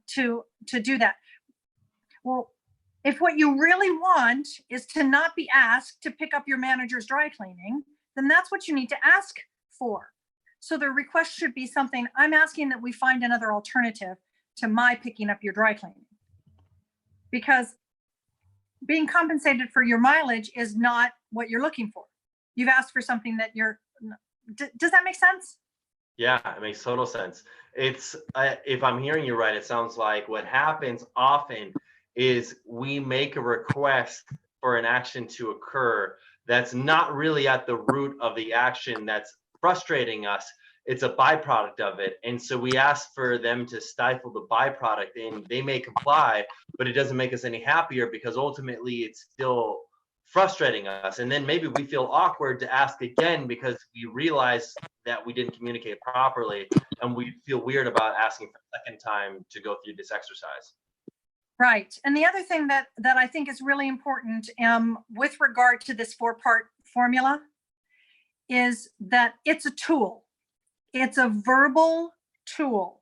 to do that. Well, if what you really want is to not be asked to pick up your manager's dry cleaning, then that's what you need to ask for. So the request should be something, I'm asking that we find another alternative to my picking up your dry cleaning. Because being compensated for your mileage is not what you're looking for. You've asked for something that does that make sense? Yeah, it makes total sense. It's, if I'm hearing you right, it sounds like what happens often is we make a request for an action to occur that's not really at the root of the action that's frustrating us. It's a byproduct of it. And so we ask for them to stifle the byproduct, and they may comply, but it doesn't make us any happier because ultimately it's still frustrating us. And then maybe we feel awkward to ask again because we realize that we didn't communicate properly, and we feel weird about asking for a second time to go through this exercise. Right. And the other thing that I think is really important with regard to this 4-part formula is that it's a tool. It's a verbal tool.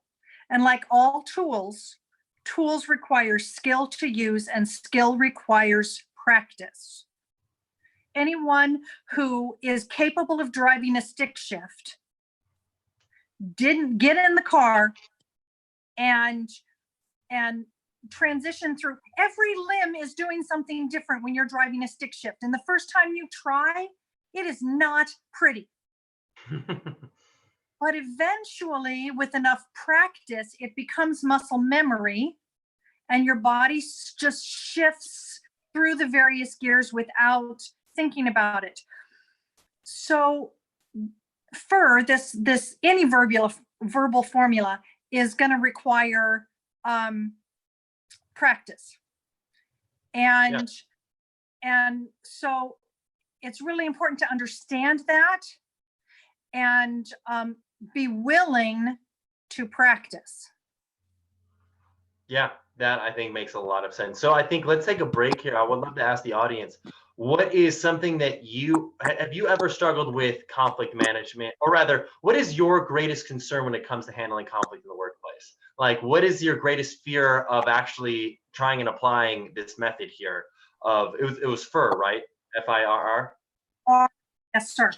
And like all tools require skill to use, and skill requires practice. Anyone who is capable of driving a stick shift didn't get in the car and transition through. Every limb is doing something different when you're driving a stick shift. And the first time you try, It is not pretty. But eventually, with enough practice, it becomes muscle memory, and your body just shifts through the various gears without thinking about it. So any verbal formula is going to require practice. And so it's really important to understand that and be willing to practice. Yeah, that I think makes a lot of sense. So I think let's take a break here. I would love to ask the audience, what is something that have you ever struggled with conflict management? Or rather, what is your greatest concern when it comes to handling conflict in the workplace? Like, what is your greatest fear of actually trying and applying this method here? It was FIRR, right? FIRR? Yes, sir.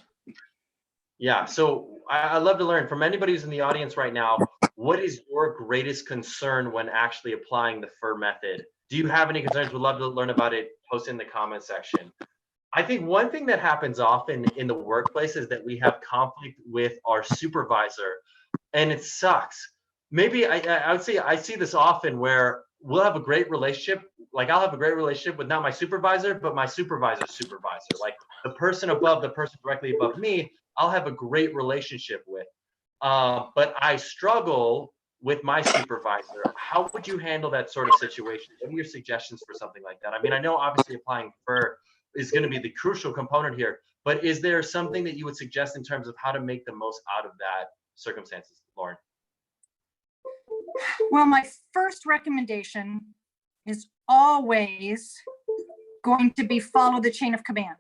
Yeah, so I'd love to learn from anybody who's in the audience right now, what is your greatest concern when actually applying the FIRR method? Do you have any concerns? We'd love to learn about it. Post in the comment section. I think one thing that happens often in the workplace is that we have conflict with our supervisor, and it sucks. Maybe I would say I see this often where we'll have a great relationship. Like I'll have a great relationship with not my supervisor, but my supervisor's supervisor. Like the person above, the person directly above me, I'll have a great relationship with. But I struggle with my supervisor. How would you handle that sort of situation? What are your suggestions for something like that? I mean, I know obviously applying FIRR is going to be the crucial component here, but is there something that you would suggest in terms of how to make the most out of that circumstances, Lauren? Well, my first recommendation is always going to be follow the chain of command.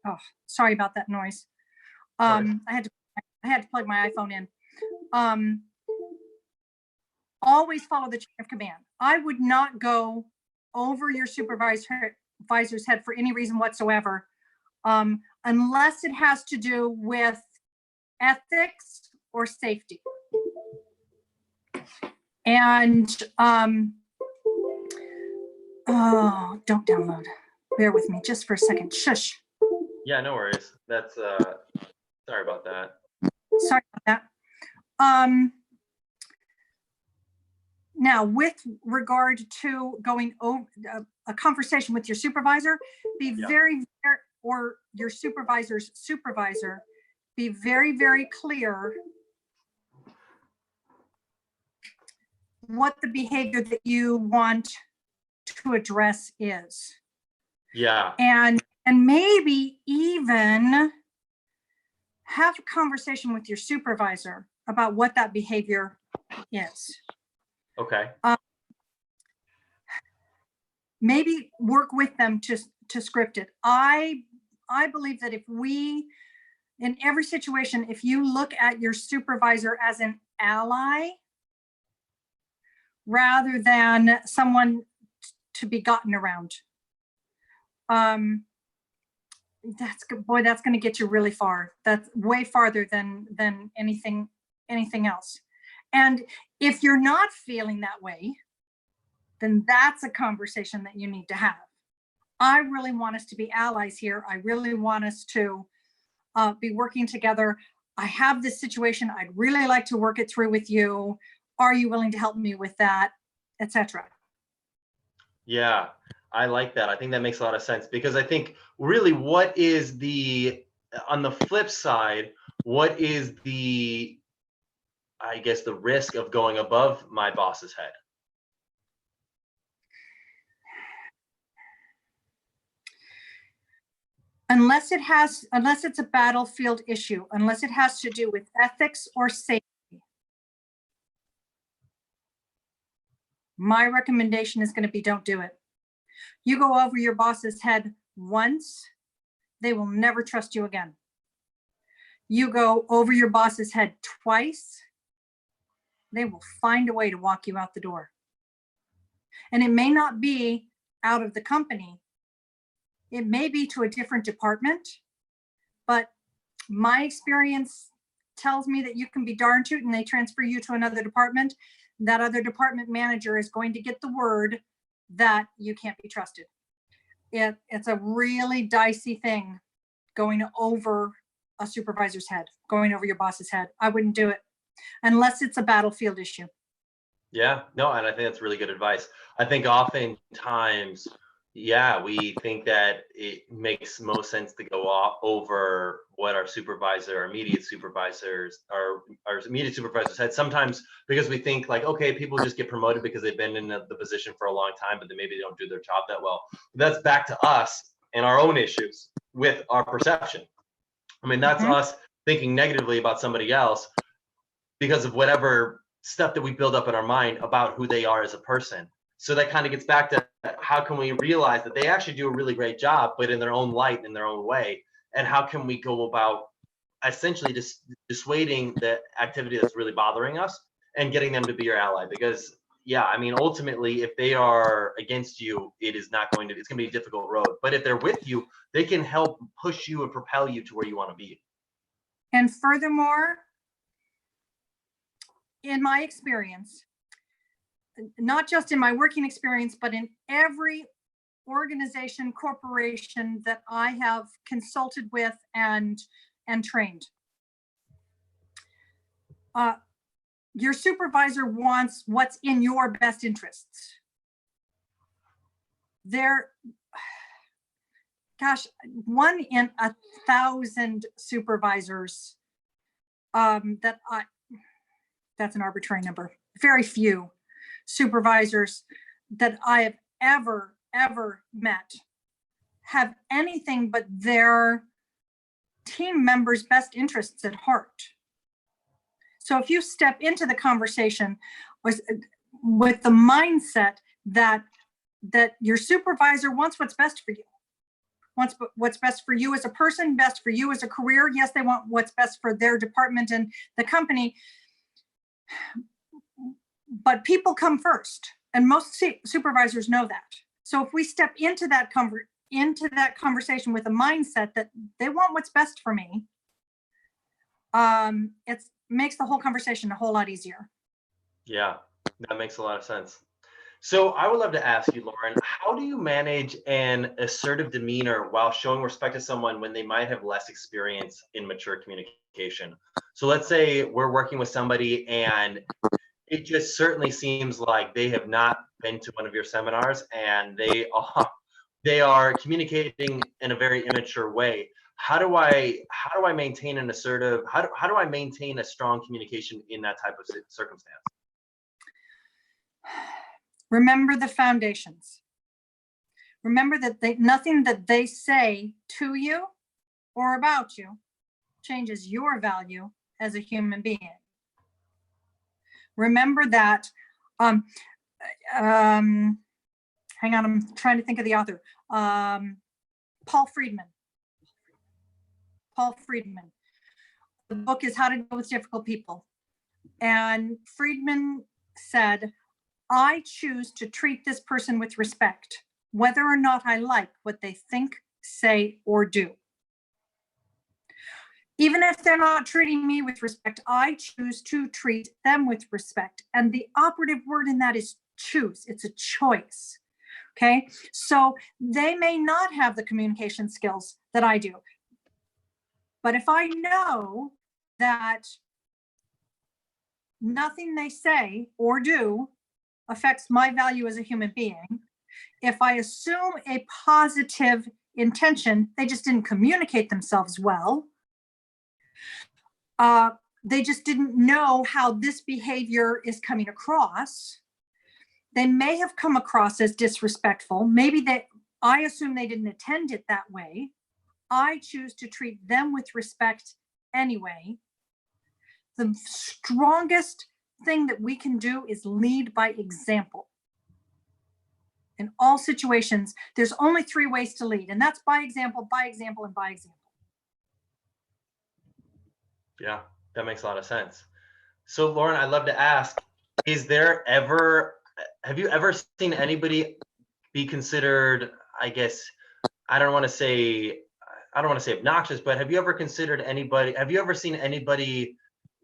Oh, sorry about that noise. I had to plug my iPhone in. Always follow the chain of command. I would not go over your supervisor's head for any reason whatsoever, unless it has to do with ethics or safety. And oh, don't download. Bear with me just for a second. Shush. Yeah, no worries. That's sorry about that. Sorry about that. Now, with regard to going over a conversation with your supervisor, be very, or your supervisor's supervisor, be very, very clear what the behavior that you want to address is. Yeah. And maybe even have a conversation with your supervisor about what that behavior is. Okay. Maybe work with them to script it. I believe that if we, in every situation, if you look at your supervisor as an ally rather than someone to be gotten around, that's good. Boy, that's going to get you really far. That's way farther than anything else. And if you're not feeling that way, then that's a conversation that you need to have. I really want us to be allies here. I really want us to be working together. I have this situation. I'd really like to work it through with you. Are you willing to help me with that, etc.? Yeah, I like that. I think that makes a lot of sense, because I think really what is on the flip side, what is I guess the risk of going above my boss's head? Unless it's a battlefield issue, unless it has to do with ethics or safety, my recommendation is going to be don't do it. You go over your boss's head once, they will never trust you again. You go over your boss's head twice, they will find a way to walk you out the door. And it may not be out of the company. It may be to a different department, but my experience tells me that you can be darn tootin' and they transfer you to another department. That other department manager is going to get the word that you can't be trusted. It's a really dicey thing going over a supervisor's head, going over your boss's head. I wouldn't do it unless it's a battlefield issue. Yeah, no, and I think that's really good advice. I think oftentimes, yeah, we think that it makes most sense to go over what our supervisor, our immediate supervisors, our immediate supervisors had. Sometimes because we think like, okay, people just get promoted because they've been in the position for a long time, but then maybe they don't do their job that well. But that's back to us and our own issues with our perception. I mean, that's us thinking negatively about somebody else because of whatever stuff that we build up in our mind about who they are as a person. So that kind of gets back to how can we realize that they actually do a really great job, but in their own light, in their own way, and how can we go about essentially dissuading the activity that's really bothering us and getting them to be your ally? Because yeah, I mean, ultimately, if they are against you, it's going to be a difficult road. But if they're with you, they can help push you and propel you to where you want to be. And furthermore, in my experience, not just in my working experience, but in every organization, corporation that I have consulted with and trained, your supervisor wants what's in your best interests. Gosh, 1 in 1,000 supervisors, that's an arbitrary number. Very few supervisors that I have ever met have anything but their team members' best interests at heart. So if you step into the conversation with the mindset that your supervisor wants what's best for you, wants what's best for you as a person, best for you as a career. Yes, they want what's best for their department and the company, but people come first, and most supervisors know that. So if we step into that conversation with a mindset that they want what's best for me, it makes the whole conversation a whole lot easier. Yeah, that makes a lot of sense. So I would love to ask you, Lauren, how do you manage an assertive demeanor while showing respect to someone when they might have less experience in mature communication? So let's say we're working with somebody and it just certainly seems like they have not been to one of your seminars and they are communicating in a very immature way. How do I maintain an assertive, how do I maintain a strong communication in that type of circumstance? Remember the foundations. Remember that nothing that they say to you or about you changes your value as a human being. Remember that, hang on, I'm trying to think of the author. Paul Friedman. The book is How to Deal with Difficult People. And Friedman said, I choose to treat this person with respect, whether or not I like what they think, say, or do. Even if they're not treating me with respect, I choose to treat them with respect. And the operative word in that is choose. It's a choice. Okay. So they may not have the communication skills that I do. But if I know that nothing they say or do affects my value as a human being, if I assume a positive intention, they just didn't communicate themselves well. They just didn't know how this behavior is coming across. They may have come across as disrespectful. Maybe I assume they didn't intend it that way. I choose to treat them with respect anyway. The strongest thing that we can do is lead by example. In all situations, there's only 3 ways to lead, and that's by example, by example, and by example. Yeah, that makes a lot of sense. So Lauren, I'd love to ask, have you ever seen anybody be considered, I guess, I don't want to say obnoxious, but have you ever seen anybody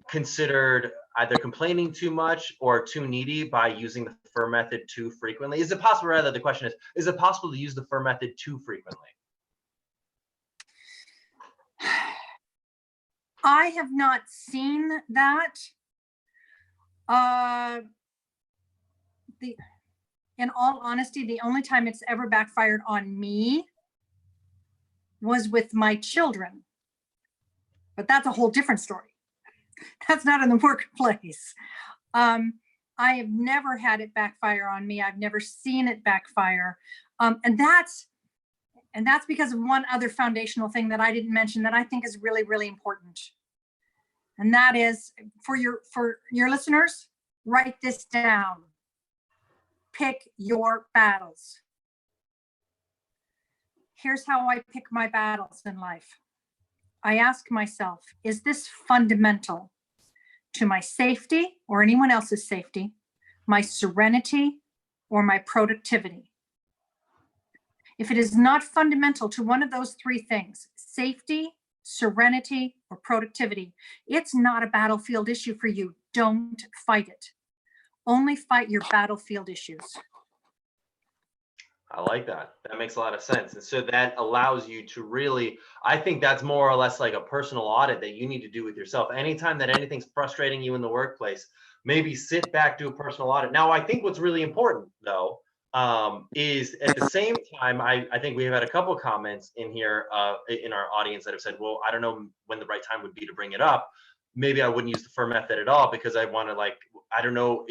considered either complaining too much or too needy by using the FIR method too frequently? Is it possible, the question is it possible to use the FIR method too frequently? I have not seen that. In all honesty, the only time it's ever backfired on me was with my children. But that's a whole different story. That's not in the workplace. I have never had it backfire on me. I've never seen it backfire. And that's because of one other foundational thing that I didn't mention that I think is really, really important. And that is for your listeners, write this down. Pick your battles. Here's how I pick my battles in life. I ask myself, is this fundamental to my safety or anyone else's safety, my serenity, or my productivity? If it is not fundamental to one of those three things, safety, serenity, or productivity, it's not a battlefield issue for you. Don't fight it. Only fight your battlefield issues. I like that. That makes a lot of sense. And so that allows you to really, I think that's more or less like a personal audit that you need to do with yourself. Anytime that anything's frustrating you in the workplace, maybe sit back, do a personal audit. Now, I think what's really important though, is at the same time, I think we have had a couple of comments in here in our audience that have said, well, I don't know when the right time would be to bring it up. Maybe I wouldn't use the FIR method at all because I want to I don't know,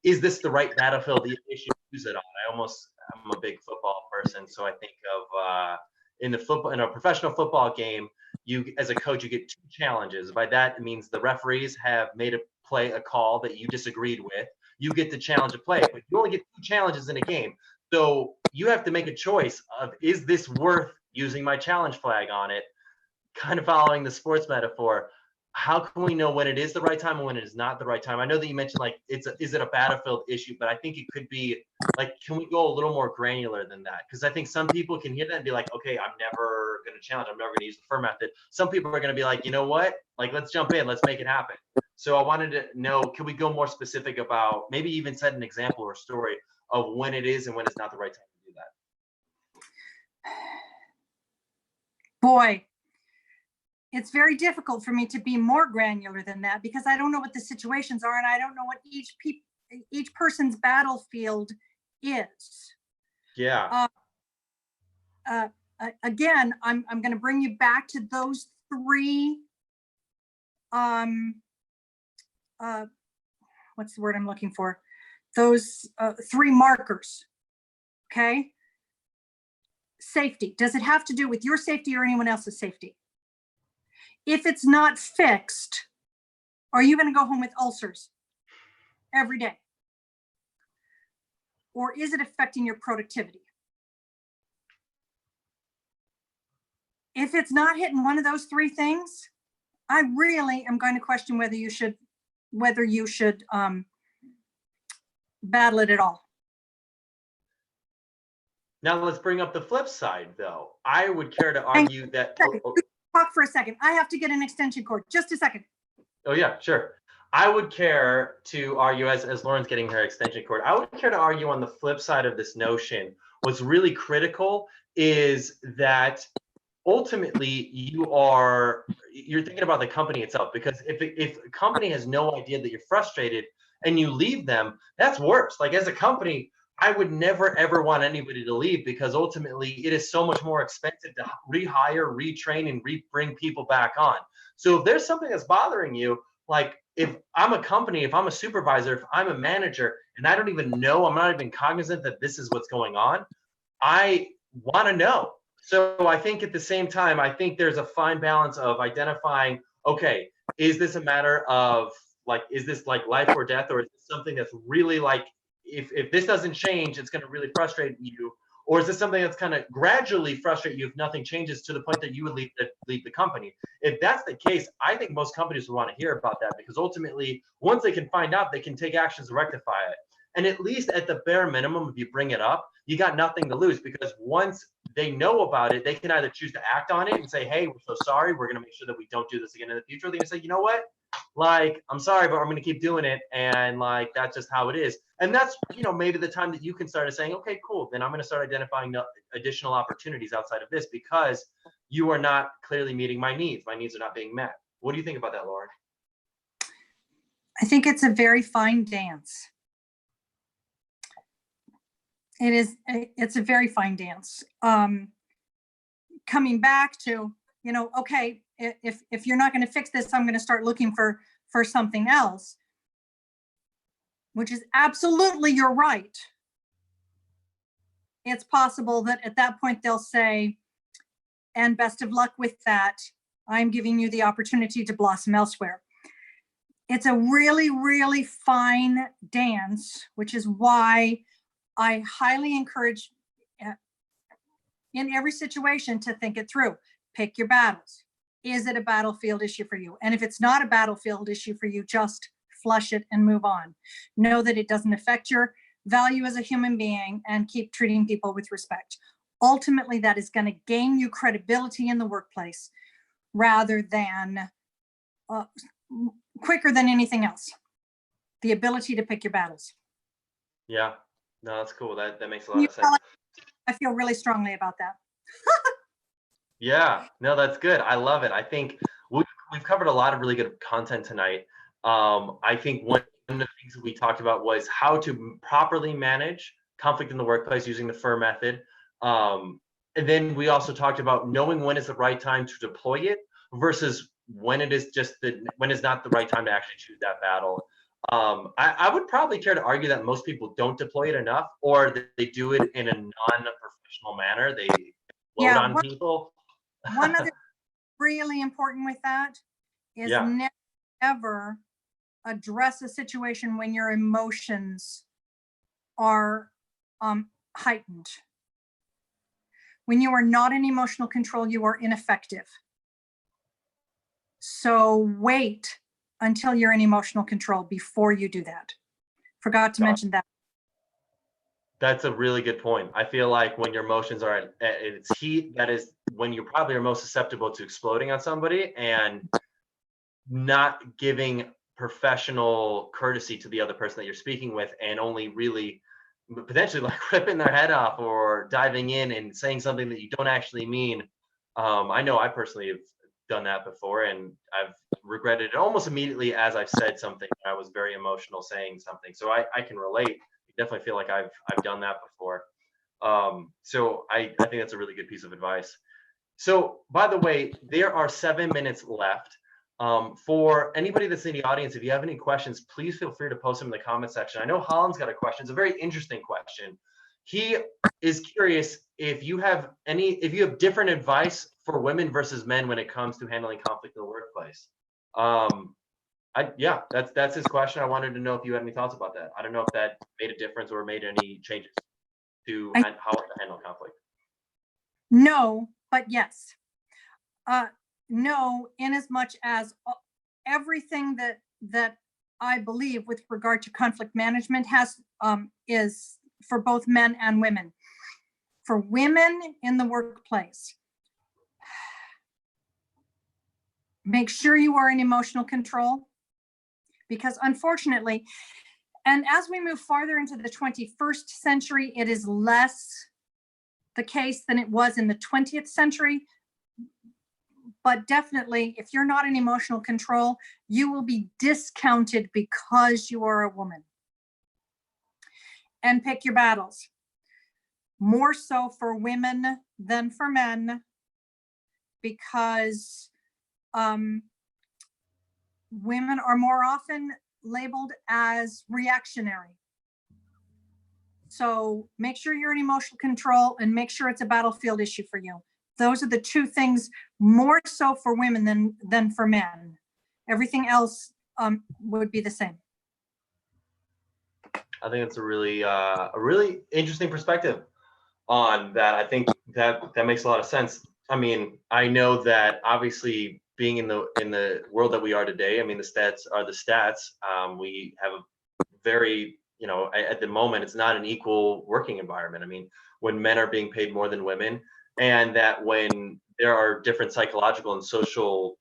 is this the right battlefield issue to use it on? I'm a big football person, so I think of in a professional football game, you as a coach, you get two challenges. By that, it means the referees have made a call that you disagreed with. You get the challenge to play it, but you only get two challenges in a game. So you have to make a choice of, is this worth using my challenge flag on it? Kind of following the sports metaphor. How can we know when it is the right time and when it is not the right time? I know that you mentioned is it a battlefield issue, but I think it could be can we go a little more granular than that? Because I think some people can hear that and be like, okay, I'm never going to challenge. I'm never going to use the FIR method. Some people are going to be like, you know what? Let's jump in. Let's make it happen. So I wanted to know, can we go more specific about maybe even set an example or story of when it is and when it's not the right time to do that? Boy. It's very difficult for me to be more granular than that because I don't know what the situations are and I don't know what each person's battlefield is. Yeah. Again, I'm going to bring you back to those three. What's the word I'm looking for? Those three markers. Okay. Safety. Does it have to do with your safety or anyone else's safety? If it's not fixed, are you going to go home with ulcers every day? Or is it affecting your productivity? If it's not hitting one of those three things, I really am going to question whether you should battle it at all. Now let's bring up the flip side, though. I would care to argue that. Talk for a second. I have to get an extension cord. Just a second. Oh yeah, sure. I would care to argue as Lauren's getting her extension cord. I would care to argue on the flip side of this notion. What's really critical is that ultimately you're thinking about the company itself, because if a company has no idea that you're frustrated and you leave them, that's worse. As a company, I would never, ever want anybody to leave because ultimately it is so much more expensive to rehire, retrain, and bring people back on. So if there's something that's bothering you, if I'm a company, if I'm a supervisor, if I'm a manager, and I don't even know, I'm not even cognizant that this is what's going on, I want to know. So I think at the same time, I think there's a fine balance of identifying, okay, is this a matter of is this life or death, or is this something that's really if this doesn't change, it's going to really frustrate you? Or is this something that's kind of gradually frustrate you if nothing changes to the point that you would leave the company? If that's the case, I think most companies would want to hear about that, because ultimately, once they can find out, they can take actions to rectify it. And at least at the bare minimum, if you bring it up, you got nothing to lose, because once they know about it, they can either choose to act on it and say, hey, we're so sorry, we're going to make sure that we don't do this again in the future. Or they can say, you know what? I'm sorry, but I'm going to keep doing it. And that's just how it is. And that's, maybe the time that you can start saying, okay, cool. Then I'm going to start identifying additional opportunities outside of this, because you are not clearly meeting my needs. My needs are not being met. What do you think about that, Lauren? I think it's a very fine dance. It's a very fine dance. Coming back to, okay, if you're not going to fix this, I'm going to start looking for something else, which is absolutely your right. It's possible that at that point they'll say, and best of luck with that. I'm giving you the opportunity to blossom elsewhere. It's a really, really fine dance, which is why I highly encourage in every situation to think it through. Pick your battles. Is it a battlefield issue for you? And if it's not a battlefield issue for you, just flush it and move on. Know that it doesn't affect your value as a human being, and keep treating people with respect. Ultimately, that is going to gain you credibility in the workplace rather than quicker than anything else. The ability to pick your battles. Yeah, no, that's cool. That makes a lot of sense. I feel really strongly about that. Yeah, no, that's good. I love it. I think we've covered a lot of really good content tonight. I think one of the things that we talked about was how to properly manage conflict in the workplace using the FIR method. And then we also talked about knowing when is the right time to deploy it versus when it is when it's not the right time to actually choose that battle. I would probably care to argue that most people don't deploy it enough, or that they do it in a non-professional manner. They load on people. One other really important with that is never address a situation when your emotions are heightened. When you are not in emotional control, you are ineffective. So wait until you're in emotional control before you do that. Forgot to mention that. That's a really good point. I feel like when your emotions are at its heat, that is when you probably are most susceptible to exploding on somebody, and not giving professional courtesy to the other person that you're speaking with, and only really potentially like ripping their head off or diving in and saying something that you don't actually mean. I know I personally have done that before, and I've regretted it almost immediately as I've said something. I was very emotional saying something, so I can relate. Definitely feel like I've done that before. So I think that's a really good piece of advice. So by the way, there are 7 minutes left. For anybody that's in the audience, if you have any questions, please feel free to post them in the comment section. I know Holland's got a question. It's a very interesting question. He is curious if you have different advice for women versus men when it comes to handling conflict in the workplace. Yeah, that's his question. I wanted to know if you had any thoughts about that. I don't know if that made a difference or made any changes to how to handle conflict. No, but yes. No, in as much as everything that I believe with regard to conflict management is for both men and women. For women in the workplace, make sure you are in emotional control, because unfortunately, and as we move farther into the 21st century, it is less the case than it was in the 20th century. But definitely, if you're not in emotional control, you will be discounted because you are a woman. And pick your battles. More so for women than for men, because women are more often labeled as reactionary. So make sure you're in emotional control, and make sure it's a battlefield issue for you. Those are the two things more so for women than for men. Everything else would be the same. I think it's a really interesting perspective on that. I think that makes a lot of sense. I mean, I know that obviously being in the world that we are today, I mean, the stats are the stats. We have a very, at the moment, it's not an equal working environment. I mean, when men are being paid more than women, and that when there are different psychological and social,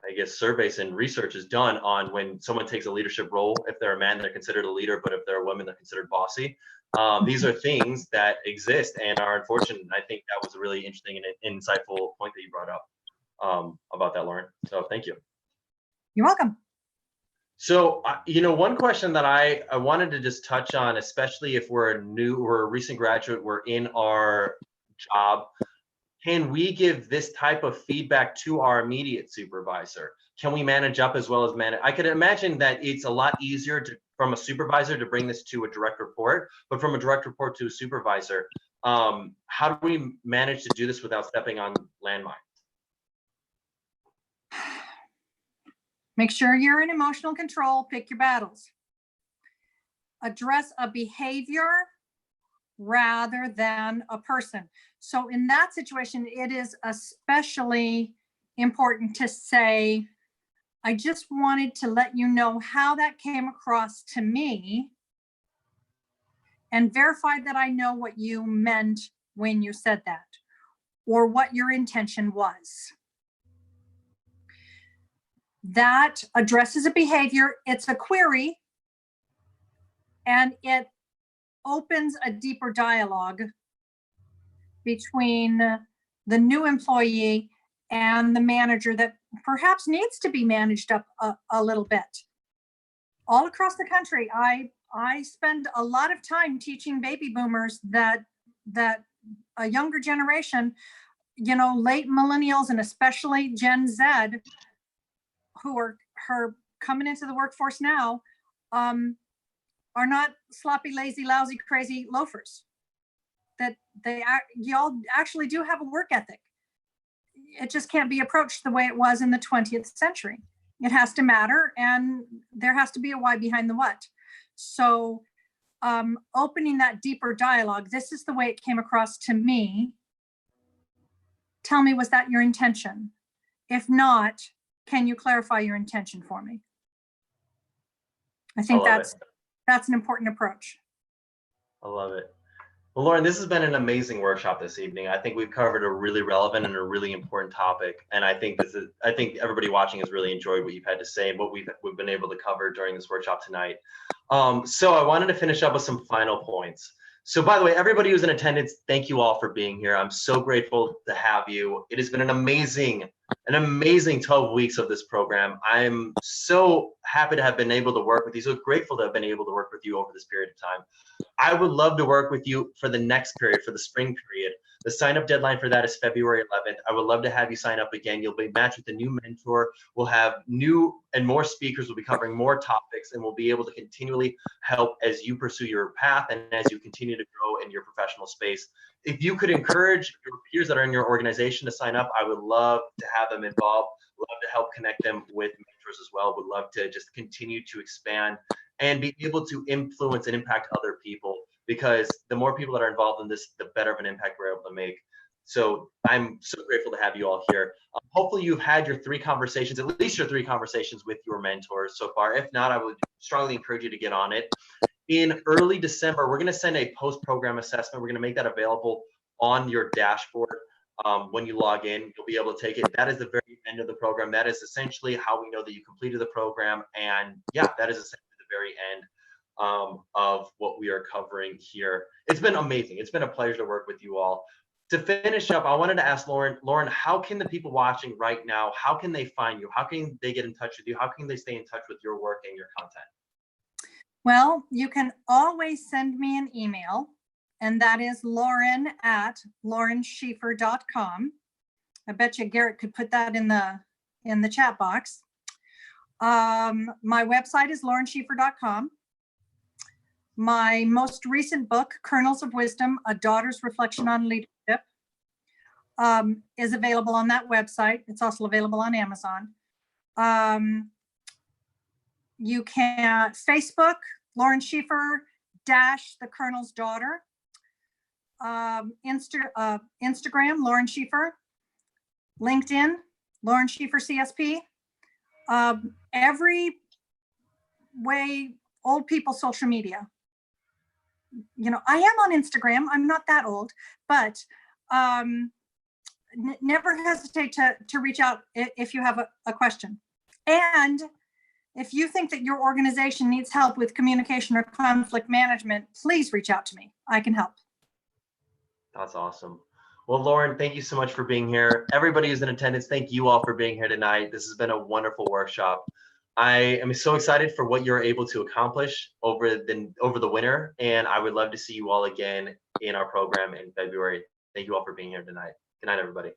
I guess, surveys and research is done on when someone takes a leadership role. If they're a man, they're considered a leader, but if they're a woman, they're considered bossy. These are things that exist and are unfortunate. And I think that was a really interesting and insightful point that you brought up about that, Lauren. So thank you. You're welcome. So, one question that I wanted to just touch on, especially if we're a recent graduate, we're in our job, can we give this type of feedback to our immediate supervisor? Can we manage up as well as manage? I could imagine that it's a lot easier from a supervisor to bring this to a direct report, but from a direct report to a supervisor, how do we manage to do this without stepping on landmines? Make sure you're in emotional control, pick your battles. Address a behavior rather than a person. So in that situation, it is especially important to say, I just wanted to let you know how that came across to me and verify that I know what you meant when you said that or what your intention was. That addresses a behavior, it's a query, and it opens a deeper dialogue between the new employee and the manager that perhaps needs to be managed up a little bit. All across the country, I spend a lot of time teaching baby boomers that a younger generation, late millennials and especially Gen Z, who are coming into the workforce now, are not sloppy, lazy, lousy, crazy loafers. That y'all actually do have a work ethic. It just can't be approached the way it was in the 20th century. It has to matter, and there has to be a why behind the what. So opening that deeper dialogue, this is the way it came across to me. Tell me, was that your intention? If not, can you clarify your intention for me? I think that's an important approach. I love it. Well, Lauren, this has been an amazing workshop this evening. I think we've covered a really relevant and a really important topic. And I think everybody watching has really enjoyed what you've had to say and what we've been able to cover during this workshop tonight. So I wanted to finish up with some final points. So by the way, everybody who's in attendance, thank you all for being here. I'm so grateful to have you. It has been an amazing 12 weeks of this program. I'm so happy to have been able to work with you. So grateful to have been able to work with you over this period of time. I would love to work with you for the next period, for the spring period. The sign-up deadline for that is February 11th. I would love to have you sign up again. You'll be matched with a new mentor. We'll have new and more speakers. We'll be covering more topics, and we'll be able to continually help as you pursue your path and as you continue to grow in your professional space. If you could encourage your peers that are in your organization to sign up, I would love to have them involved. Love to help connect them with mentors as well. Would love to just continue to expand and be able to influence and impact other people, because the more people that are involved in this, the better of an impact we're able to make. So I'm so grateful to have you all here. Hopefully you've had your 3 conversations, at least your 3 conversations with your mentors so far. If not, I would strongly encourage you to get on it. In early December, we're going to send a post-program assessment. We're going to make that available on your dashboard. When you log in, you'll be able to take it. That is the very end of the program. That is essentially how we know that you completed the program. And yeah, that is essentially the very end of what we are covering here. It's been amazing. It's been a pleasure to work with you all. To finish up, I wanted to ask Lauren, how can the people watching right now, how can they find you? How can they get in touch with you? How can they stay in touch with your work and your content? Well, you can always send me an email, and that is lauren@laurenschieffer.com. I bet you Garrett could put that in the chat box. My website is laurenschieffer.com. My most recent book, Kernels of Wisdom, A Daughter's Reflection on Leadership, is available on that website. It's also available on Amazon. You can Facebook, Lauren Schieffer _ the Colonel's Daughter. Instagram, Lauren Schieffer. LinkedIn, Lauren Schieffer CSP. Every way, old people social media. I am on Instagram. I'm not that old, but never hesitate to reach out if you have a question. And if you think that your organization needs help with communication or conflict management, please reach out to me. I can help. That's awesome. Well, Lauren, thank you so much for being here. Everybody who's in attendance, thank you all for being here tonight. This has been a wonderful workshop. I am so excited for what you're able to accomplish over the winter, and I would love to see you all again in our program in February. Thank you all for being here tonight. Good night, everybody.